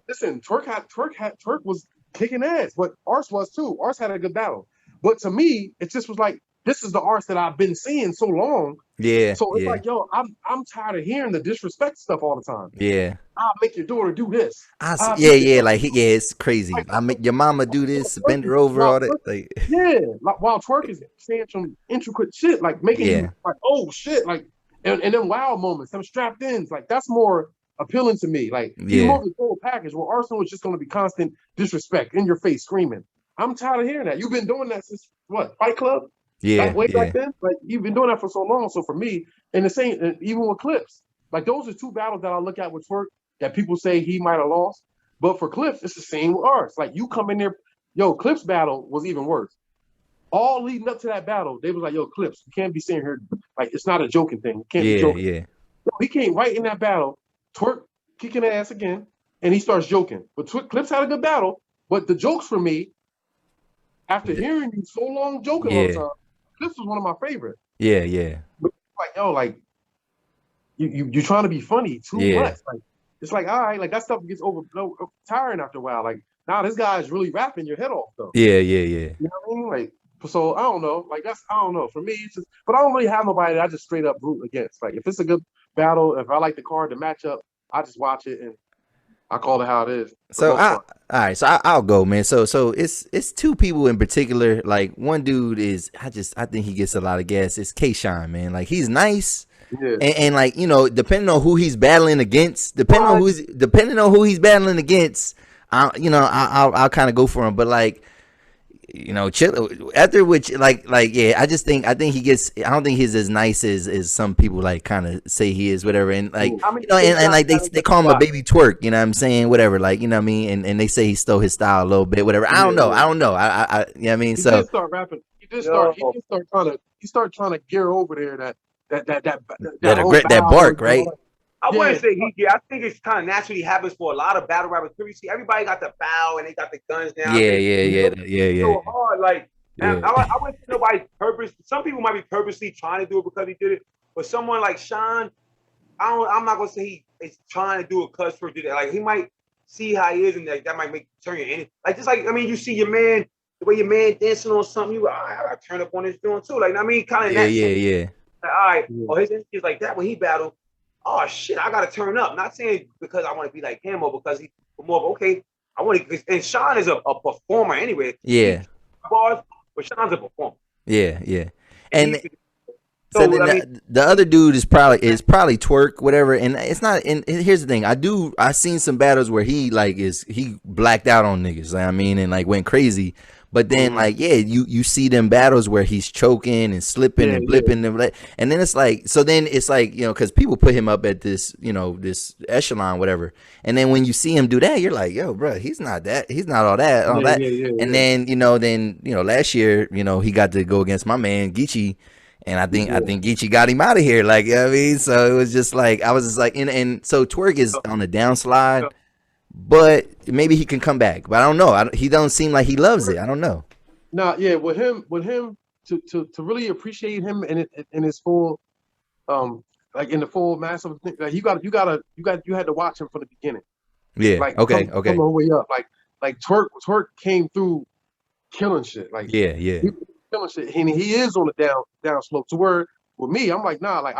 Listen, Twerk was kicking ass, but Ars was too. Ars had a good battle, but to me, it just was like this is the Ars that I've been seeing so long. Yeah. So it's like, yo, I'm tired of hearing the disrespect stuff all the time. Yeah. I'll make your daughter do this. It's crazy. I make your mama do this, bend her over, all that. Like, like while Twerk is saying some intricate shit, like making you like, oh shit, like. And then wild moments, some strapped ins, like that's more appealing to me. Like he's more the whole package. Where Arsenal is just going to be constant disrespect in your face, screaming. I'm tired of hearing that. You've been doing that since what? Fight Club? Yeah, way back then. Like you've been doing that for so long. So for me, and the same, and even with Clips, like those are two battles that I look at with Twerk that people say he might have lost. But for Clips, it's the same with ours. Like you come in there, Clips battle was even worse. All leading up to that battle, they was like, yo, Clips, you can't be saying here, like, it's not a joking thing. You can't be joking. Yeah. Yo, he came right in that battle, Twerk kicking ass again, and he starts joking. But Clips had a good battle, but the jokes for me, after hearing you so long joking all the time, Clips was one of my favorites. Yeah. But like, yo, like, you're trying to be funny too much. Like, it's like, all right, like, that stuff gets tiring after a while. Like, now this guy's really rapping your head off, though. Yeah. You know what I mean? Like, so I don't know. Like I don't know. For me, it's just, but I don't really have nobody that I just straight up root against. Like if it's a good battle, if I like the card, the matchup, I just watch it and I call it how it is. So all right, so I'll go, man. So it's two people in particular. Like one dude is I think he gets a lot of gas. It's K-Shine, man. Like he's nice. Yeah. And like, depending on who he's battling against, depending on who he's battling against, I'll kind of go for him. But like, chill after which I think he gets. I don't think he's as nice as some people like kind of say he is, whatever. And like and like they call him a baby twerk. You know what I'm saying? Whatever. Like you know what I mean. And they say he stole his style a little bit. Whatever. I don't know. I you know what I mean. He So did start rapping. He start trying to gear over there that bark, right? I wouldn't say I think it's kind of naturally happens for a lot of battle rappers. You see, everybody got the bow and they got the guns down. Yeah. So hard, like I wouldn't say nobody purpose. Some people might be purposely trying to do it because he did it, but someone like Sean, I'm not gonna say he is trying to do it because for do that. Like he might see how he is, and that might turn you in. Like just like you see your man, the way your man dancing on something, you I gotta turn up on this doing too. Like I mean, kind of yeah. Like, all right, or his energy is like that when he battled. Oh shit, I gotta turn up. Not saying because I want to be like him or because he's more of okay. I want to, and Sean is a performer anyway. Yeah. Bars, but Sean's a performer. Yeah. And so the other dude is probably Twerk, whatever. And it's not. And here's the thing: I seen some battles where he blacked out on niggas. I mean, and like went crazy. But then, like, you see them battles where he's choking and slipping and blipping, and then it's like, because people put him up at this, this echelon, whatever. And then when you see him do that, you're like, yo, bro, he's not all that. And then, last year, he got to go against my man Geechee, and I think Geechee got him out of here. Like, you know what I mean? So it was just like, I was just like, and so Twerk is on the downslide. But maybe he can come back. But I don't know. He don't seem like he loves it. I don't know. No, yeah, with him to really appreciate him in his full, like in the full massive thing. Like you had to watch him from the beginning. Yeah. Like Okay. come Okay. all the way up. Like Twerk came through killing shit. Like Yeah. Yeah. he was killing shit. And he is on the down slope to where with me, I'm like, nah, like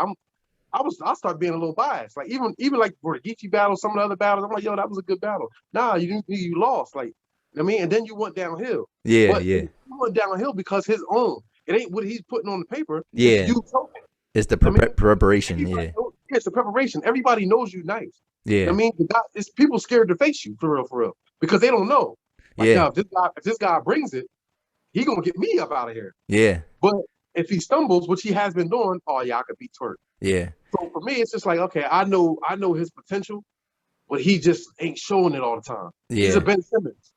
I start being a little biased. Like even like for the Geechee battle, some of the other battles, I'm like, yo, that was a good battle. Nah, you lost. Like, I mean, and then you went downhill. Yeah. But Yeah. you went downhill because his own. It ain't what he's putting on the paper. Yeah. It's you talking. It's the I mean, preparation. everybody Yeah. it's the preparation. Everybody knows you nice. Yeah. I mean, it's people scared to face you for real, because they don't know. Like, Yeah. now, if this guy brings it, he gonna get me up out of here. Yeah. But if he stumbles, which he has been doing, oh yeah, I could beat Twerk. Yeah. So for me, it's just like, okay, I know his potential, but he just ain't showing it all the time. Yeah. He's a Ben Simmons.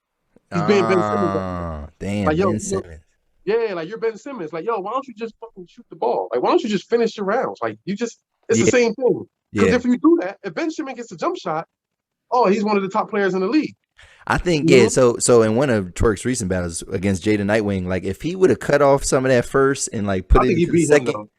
He's being Ben Simmons. Damn, like, yo, Ben Simmons. Yeah, like you're Ben Simmons. Like, yo, why don't you just fucking shoot the ball? Like, why don't you just finish your rounds? Like, it's the same thing. Because if you do that, if Ben Simmons gets a jump shot, oh, he's one of the top players in the league. I think, yeah. So in one of Twerk's recent battles against Jada Nightwing, like if he would have cut off some of that first and like put it in the second,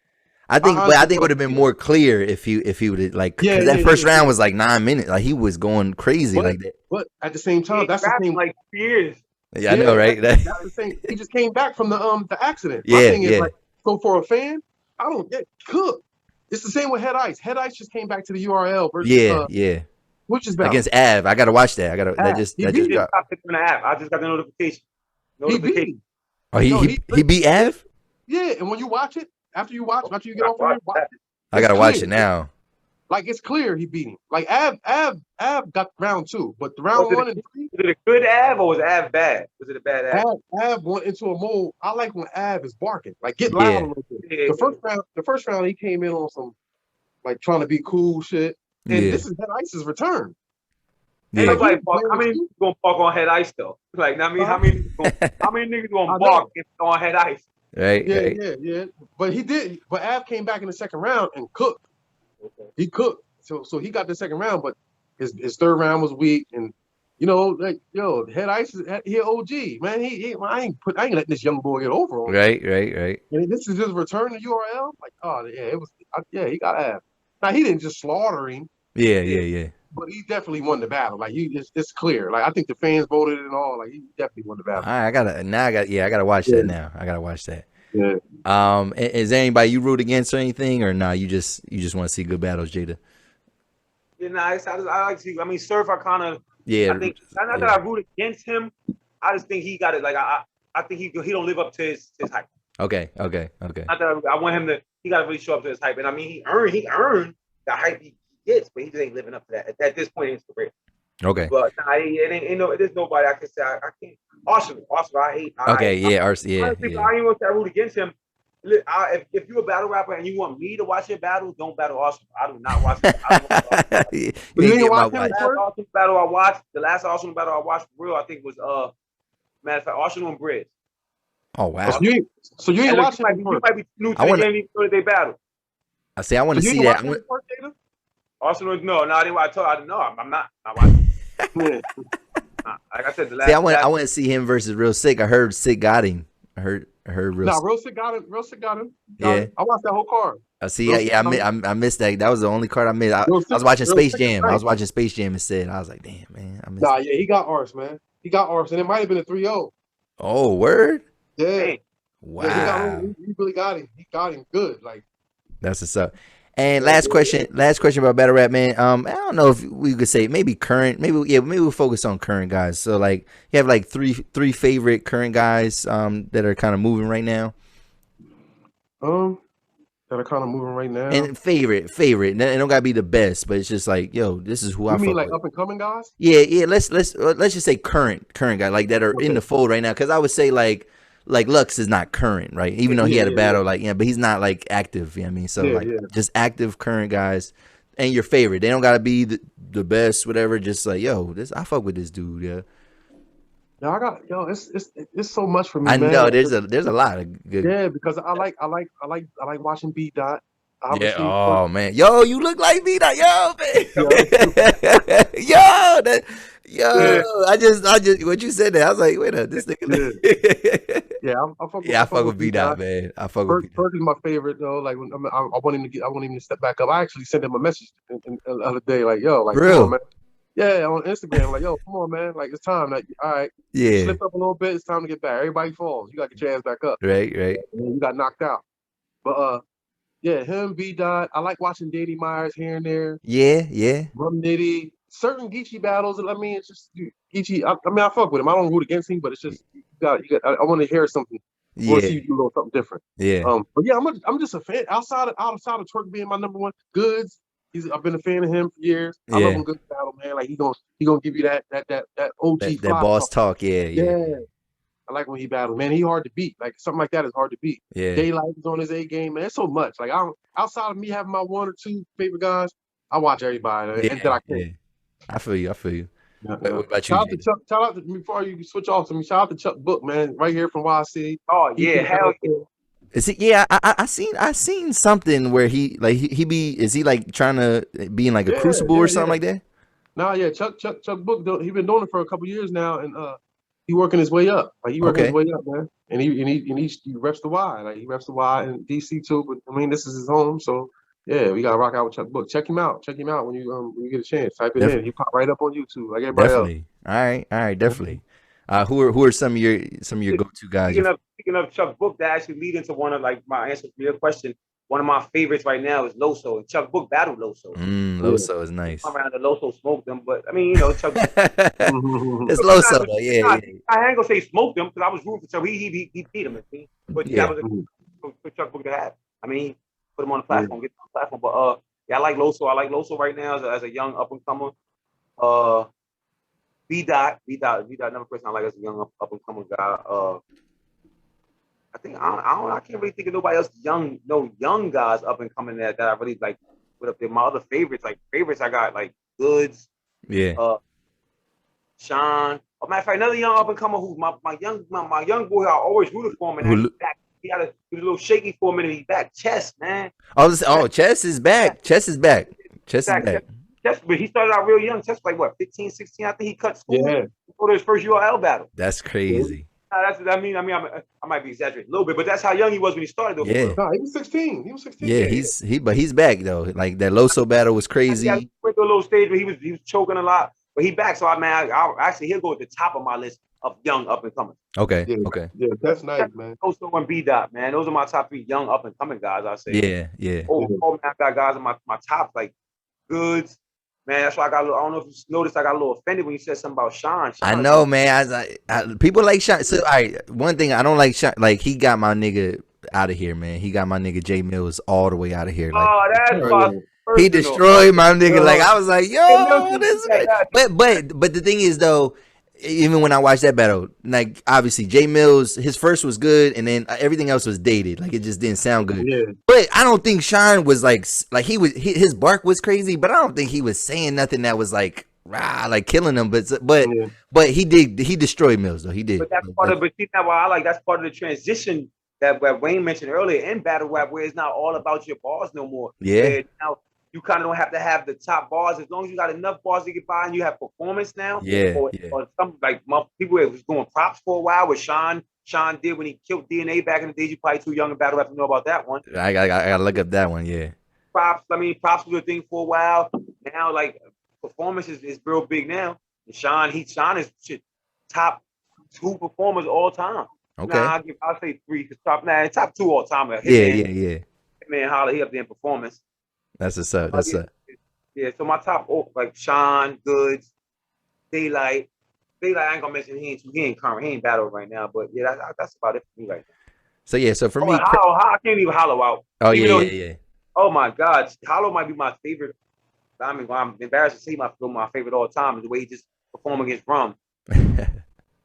I think it would have been more clear if he would have like, because that first round was like 9 minutes, like he was going crazy like that. But at the same time, that's the thing. Like years. Yeah, I know, right? That's the thing. He just came back from the accident. Yeah, My thing is like, so for a fan, I don't get cooked. It's the same with Head Ice. Head Ice just came back to the URL versus which is better against Av. I gotta watch that. That just dropped. I just got the notification. Oh, he beat Av? Yeah, and when you watch it, after you get off of it, I gotta watch it now. Like it's clear he beat him. Like Av got round 2, but the round 1 and 3. Was it a good Av or was Av bad? Was it a bad Av? Av went into a mode. I like when Av is barking, like get loud a little bit. Yeah, the first round he came in on some like trying to be cool shit. And this is Head Ice's return. Yeah. Like, how many niggas gonna bark on Head Ice though? Like, I mean, how many niggas gonna bark on Head Ice? Right. Yeah. But he did. But Av came back in the second round and cooked. Okay. He cooked. So he got the second round, but his third round was weak. And you know, like Head Ice is he OG, man. I ain't letting this young boy get over on. Right. And this is his return to URL. Like, oh yeah, he got Av. Now he didn't just slaughter him. Yeah. But he definitely won the battle. Like it's clear. Like I think the fans voted and all. Like he definitely won the battle. All right, I gotta watch that now. I gotta watch that. Yeah. Is there anybody you root against or anything, or nah? You just want to see good battles, Jada? Yeah, I like to see. I mean, Surf, I kind of. Yeah. I think not that I root against him. I just think he got it. Like I think he don't live up to his hype. Okay. Not that I want him to. He got to really show up to his hype, and I mean, he earned the hype he gets, but he just ain't living up to that at this point in his career. Okay. But there's nobody I can say I can't. Arsenal, I hate. Okay, Honestly, I ain't want to root against him. If you're a battle rapper and you want me to watch your battle, don't battle Arsenal. I do not watch it. The last Arsenal battle I watched for real, I think was matter of fact, Arsenal and Briz. Oh wow! So you ain't watching? You might be new to the game even though they battle. I say I want to see that. Arsenal, no, I'm not watching. Like I said, the last. I want to see him versus Real Sick. I heard Sick got him. I heard Real Sick got him. Yeah, I watched that whole card. I see. I missed that. That was the only card I missed. I was watching Space Jam. I was watching Space Jam instead. I was like, damn, man. I missed he got Ars, man. He got Ars, and it might have been a 3-0. Oh, word. Yeah. Wow. Yeah, he really got him. He got him good. Like that's what's up. And last question about battle rap, man. I don't know if we could say maybe current, maybe we'll focus on current guys. So like you have like three favorite current guys that are kind of moving right now. That are kind of moving right now. And favorite. It don't gotta be the best, but it's just like, yo, this is who I mean, like with. up and coming guys? Yeah. Let's just say current guy like that are in the fold right now. Because I would say like Lux is not current, right? Even though he had a battle, but he's not like active. You know what I mean? So just active current guys and your favorite. They don't gotta be the best, whatever. Just like, yo, I fuck with this dude. Yeah. No, it's so much for me. I man. know there's a lot of good. Yeah, because I like watching B Dot. Yeah. Oh man, yo, you look like B Dot, yo, man. I just what you said there, I was like, wait a this nigga. I fuck with B Dot, man. I fuck with B Dot. Perk is my favorite though. Like when I want him to step back up. I actually sent him a message the other day, like, yo, like, real. Man. Yeah, on Instagram, like, yo, come on, man. Like, it's time. Like, all right, Yeah. slipped up a little bit. It's time to get back. Everybody falls. You got to get your ass back up. Right. And then you got knocked out. But yeah, him, B Dot. I like watching Danny Myers here and there. Yeah. Rum Nitty. Certain Geechee battles. I mean, it's just Geechee. I mean, I fuck with him. I don't root against him, but it's just you got. I want to hear something. I want to see you do a little something different. Yeah. But yeah, I'm just a fan. Outside of Twerk being my number one, Goods. I've been a fan of him for years. I love him good battle, man. Like he gonna give you that OG that boss talk. Yeah. I like when he battles, man. He hard to beat. Like something like that is hard to beat. Yeah. Daylight is on his A game, man. It's so much. Like outside of me having my one or two favorite guys, I watch everybody that I can. Yeah. I feel you. Yeah. What about you? Shout out to before you switch off to me. Shout out to Chuck Book, man, right here from YC. Oh yeah, hell yeah. Is it? Yeah, I seen something where he is he like trying to be in like a crucible or something like that? Nah, yeah, Chuck Book, he been doing it for a couple years now, and he working his way up. Like he working his way up, man. And he reps the Y. Like he reps the Y in DC too. But I mean, this is his home, so yeah, we gotta rock out with Chuck Book. Check him out when you get a chance. Type it in. He pop right up on YouTube like everybody else. All right, definitely. Who are some of your go-to guys? Speaking of Chuck Book, that actually lead into one of like my answer to your question. One of my favorites right now is Loso, and Chuck Book battled Loso. Loso is nice. I'm around the Loso smoked them, but I mean, you know, Chuck. It's Loso though, yeah. I ain't gonna say smoked them because I was rooting for Chuck. He beat him, but that was for Chuck Book to have. I mean, he put him on the platform, get him on the platform. But yeah, I like Loso. I like Loso right now as a young up and comer. B Dot, another person I like as a young up and comer guy. I think I can't really think of nobody else young guys up and coming that I really like put up there. My other favorites I got like Goods, Sean. Oh, matter of fact, another young up and comer who's my young boy. I always rooted for him, and he's back. He was a little shaky for a minute. He's back. Chess, man. Chess is back. Chess is back. Chess, but he started out real young. Chess like what, 15, 16? I think he cut school before his first URL battle. That's crazy. I mean, I might be exaggerating a little bit, but that's how young he was when he started. Though. Yeah, no, he was 16. He was 16. Yeah, but he's back though. Like that Loso battle was crazy. He went through a little stage where he was choking a lot, but he back. So he'll go at the top of my list of young up and coming. Okay. Yeah, that's nice, man. Loso and B Dot, man, those are my top 3 young up and coming guys. I say. Yeah. Oh man, I got guys in my top like Goods. Man, that's why I don't know if you noticed, I got a little offended when you said something about Sean. I know, man. People like Sean. So, all right, one thing I don't like Sean. Like, he got my nigga out of here, man. He got my nigga J Mills all the way out of here. Like, that's he destroyed my nigga. Like, I was like, yo, this. But the thing is, though, even when I watched that battle, like obviously J Mills, his first was good, and then everything else was dated. Like it just didn't sound good. Yeah. But I don't think Sean was like his bark was crazy, but I don't think he was saying nothing that was like killing him. But he destroyed Mills though. He did. But that's part of. But see, that's why I like. That's part of the transition that Wayne mentioned earlier in battle rap, where it's not all about your bars no more. Yeah. Now you kind of don't have to have the top bars as long as you got enough bars to get by and you have performance now. Or some like people was doing props for a while, what Sean did when he killed DNA back in the days. You probably too young in battle rap to know about that one. I gotta look up that one. Yeah. Props was a thing for a while. Now like performance is real big now. And Sean is top 2 performers all time. Okay. I'll say 3 because top 2 all time. Yeah. Man, Holla, he up there in performance. That's what's up. That's up. Yeah, so my top like Sean, Goods, Daylight. I ain't gonna mention he ain't current, he ain't battle right now, but yeah, that's about it for me right now. So yeah, so for me, I can't even Hollow out. Oh yeah. Oh my God, Hollow might be my favorite. I mean, I'm embarrassed to say my favorite all time is the way he just performed against Rum. That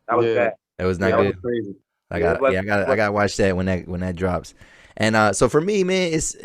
was bad. That was not good. Was crazy. I gotta watch that when that drops. And so for me, man, it's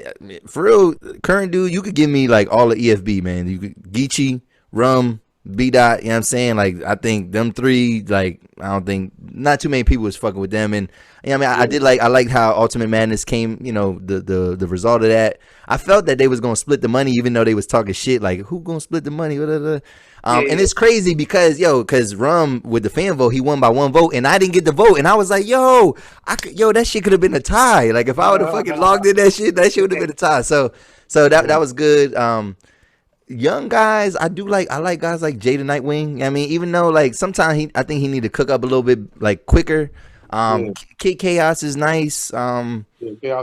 for real. Current dude, you could give me like all the EFB, man. You could Geechee, Rum, B Dot. You know what I'm saying? Like I think them 3. Like I don't think not too many people was fucking with them. And you know, I mean, I liked how Ultimate Madness came. You know, the result of that. I felt that they was gonna split the money, even though they was talking shit. Like who gonna split the money? And it's crazy because Rum with the fan vote, he won by 1 vote, and I didn't get the vote, and I was like, that shit could have been a tie. Like if I would have fucking logged in that shit would have been a tie. So that was good. young guys, I like guys like Jada Nightwing. I mean, even though like sometimes I think he need to cook up a little bit like quicker. Kid Chaos is nice. Chaos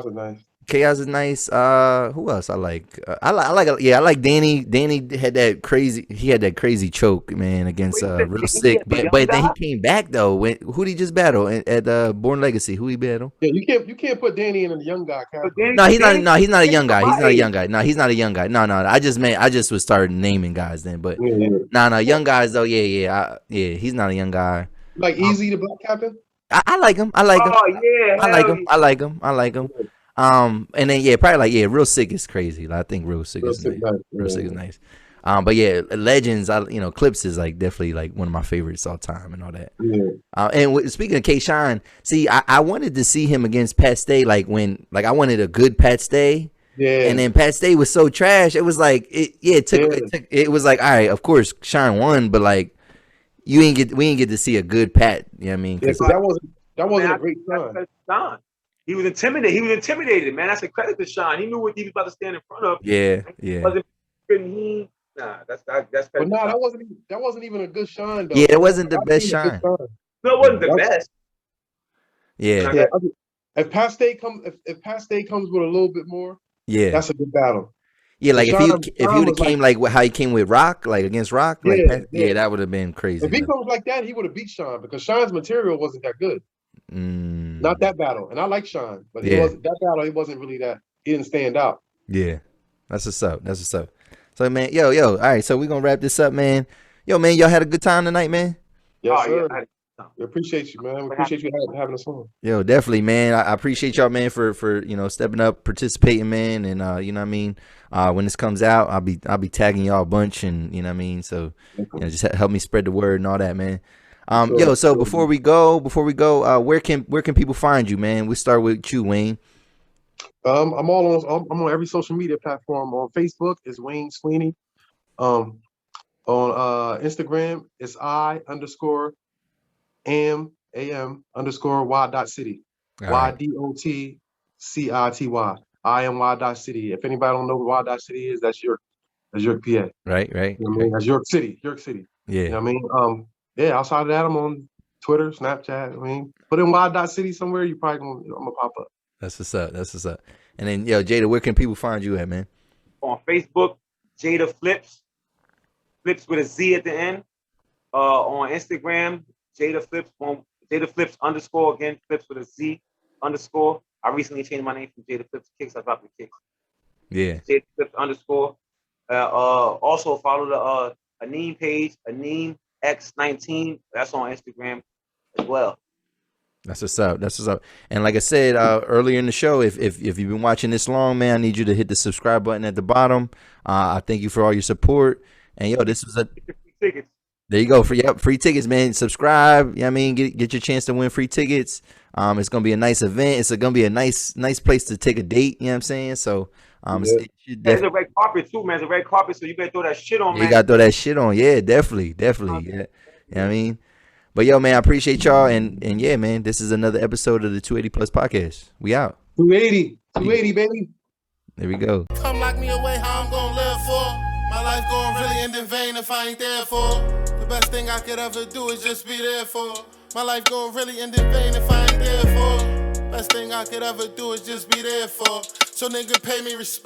is nice. Chaos is nice. Who else I like? I like Danny. Danny had that crazy choke, man, against Real Sick. But then he came back though. Who did he just battle at Born Legacy? Who he battle? Yeah, you can't put Danny in the young guy category. No, he's not a young guy. He's not a young guy. No, he's not a young guy. No. I just was starting naming guys then. But no, young guys though. Yeah. He's not a young guy. Like Easy the Black Captain. I like him. I like him. Oh yeah, I like him. And then probably Real Sick is crazy. I think Real Sick is nice. Real Sick is nice. But yeah, Legends, Clips is like definitely like one of my favorites all time and all that. Yeah. And speaking of K Shine, see, I wanted to see him against Pat Stay, like when I wanted a good Pat Stay. Yeah. And then Pat Stay was so trash. It was like it was like, all right, of course Shine won, but like we didn't get to see a good Pat. You know what I mean? Yeah, that wasn't a great Shine. He was intimidated, man. That's a credit to Sean. He knew what he was about to stand in front of. Yeah. That's. But no, that wasn't even a good Shine though. Yeah, it wasn't the best Shine. No, it wasn't the best. Yeah. If Pat Stay comes with a little bit more, that's a good battle. Yeah, like if he would have came like how he came with Rock, like against Rock, that would have been crazy. If he comes like that, he would have beat Sean because Sean's material wasn't that good. Not that battle, and I like Sean, but that battle he wasn't really that. He didn't stand out. Yeah, that's what's up. So man, yo, all right. So we're gonna wrap this up, man. Yo, man, y'all had a good time tonight, man. Yes, sir. We appreciate you, man. We appreciate you having us on. Yo, definitely, man. I appreciate y'all, man, for stepping up, participating, man, and you know what I mean. When this comes out, I'll be tagging y'all a bunch, and you know what I mean. So just help me spread the word and all that, man. Yo, so before we go, where can people find you, man? We start with you, Wayne. I'm on every social media platform. On Facebook is Wayne Sweeney. On Instagram it's I_am_y.city. YDOTCITY. IMY.city. If anybody don't know what Y.city is, that's York, PA. Right. You know what I mean? That's York City. Yeah. You know what I mean? Outside of that, I'm on Twitter, Snapchat. I mean, put in Y.city somewhere, you probably I'm gonna pop up. That's what's up. And then, yo, Jada, where can people find you at, man? On Facebook, Jada Flipz with a Z at the end. On Instagram, Jada Flipz _ again, Flipz with a Z _. I recently changed my name from Jada Flipz Kicks. I dropped the Kicks. Yeah. Jada Flipz _ also follow the Aneem page, Aneem X19. That's on Instagram as well. That's what's up. And like I said earlier in the show, if you've been watching this long, man, I need you to hit the subscribe button at the bottom. I thank you for all your support. And yo, this was tickets. There you go. Free tickets, man. Subscribe. You know what I mean? Get your chance to win free tickets. It's gonna be a nice event. It's gonna be a nice place to take a date. You know what I'm saying? So there's a red carpet too, man. There's a red carpet, so you better throw that shit on, man. You gotta throw that shit on. Yeah, definitely. Yeah. You know what I mean? But yo, man, I appreciate y'all, and yeah, man, this is another episode of the 280 Plus podcast. We out. 280, baby. There we go. Come lock me away, how I'm gonna live for? My life going really end in vain if I ain't there for. The best thing I could ever do is just be there for. My life going really end in vain if I ain't there for. Best thing I could ever do is just be there for. So nigga, pay me respect.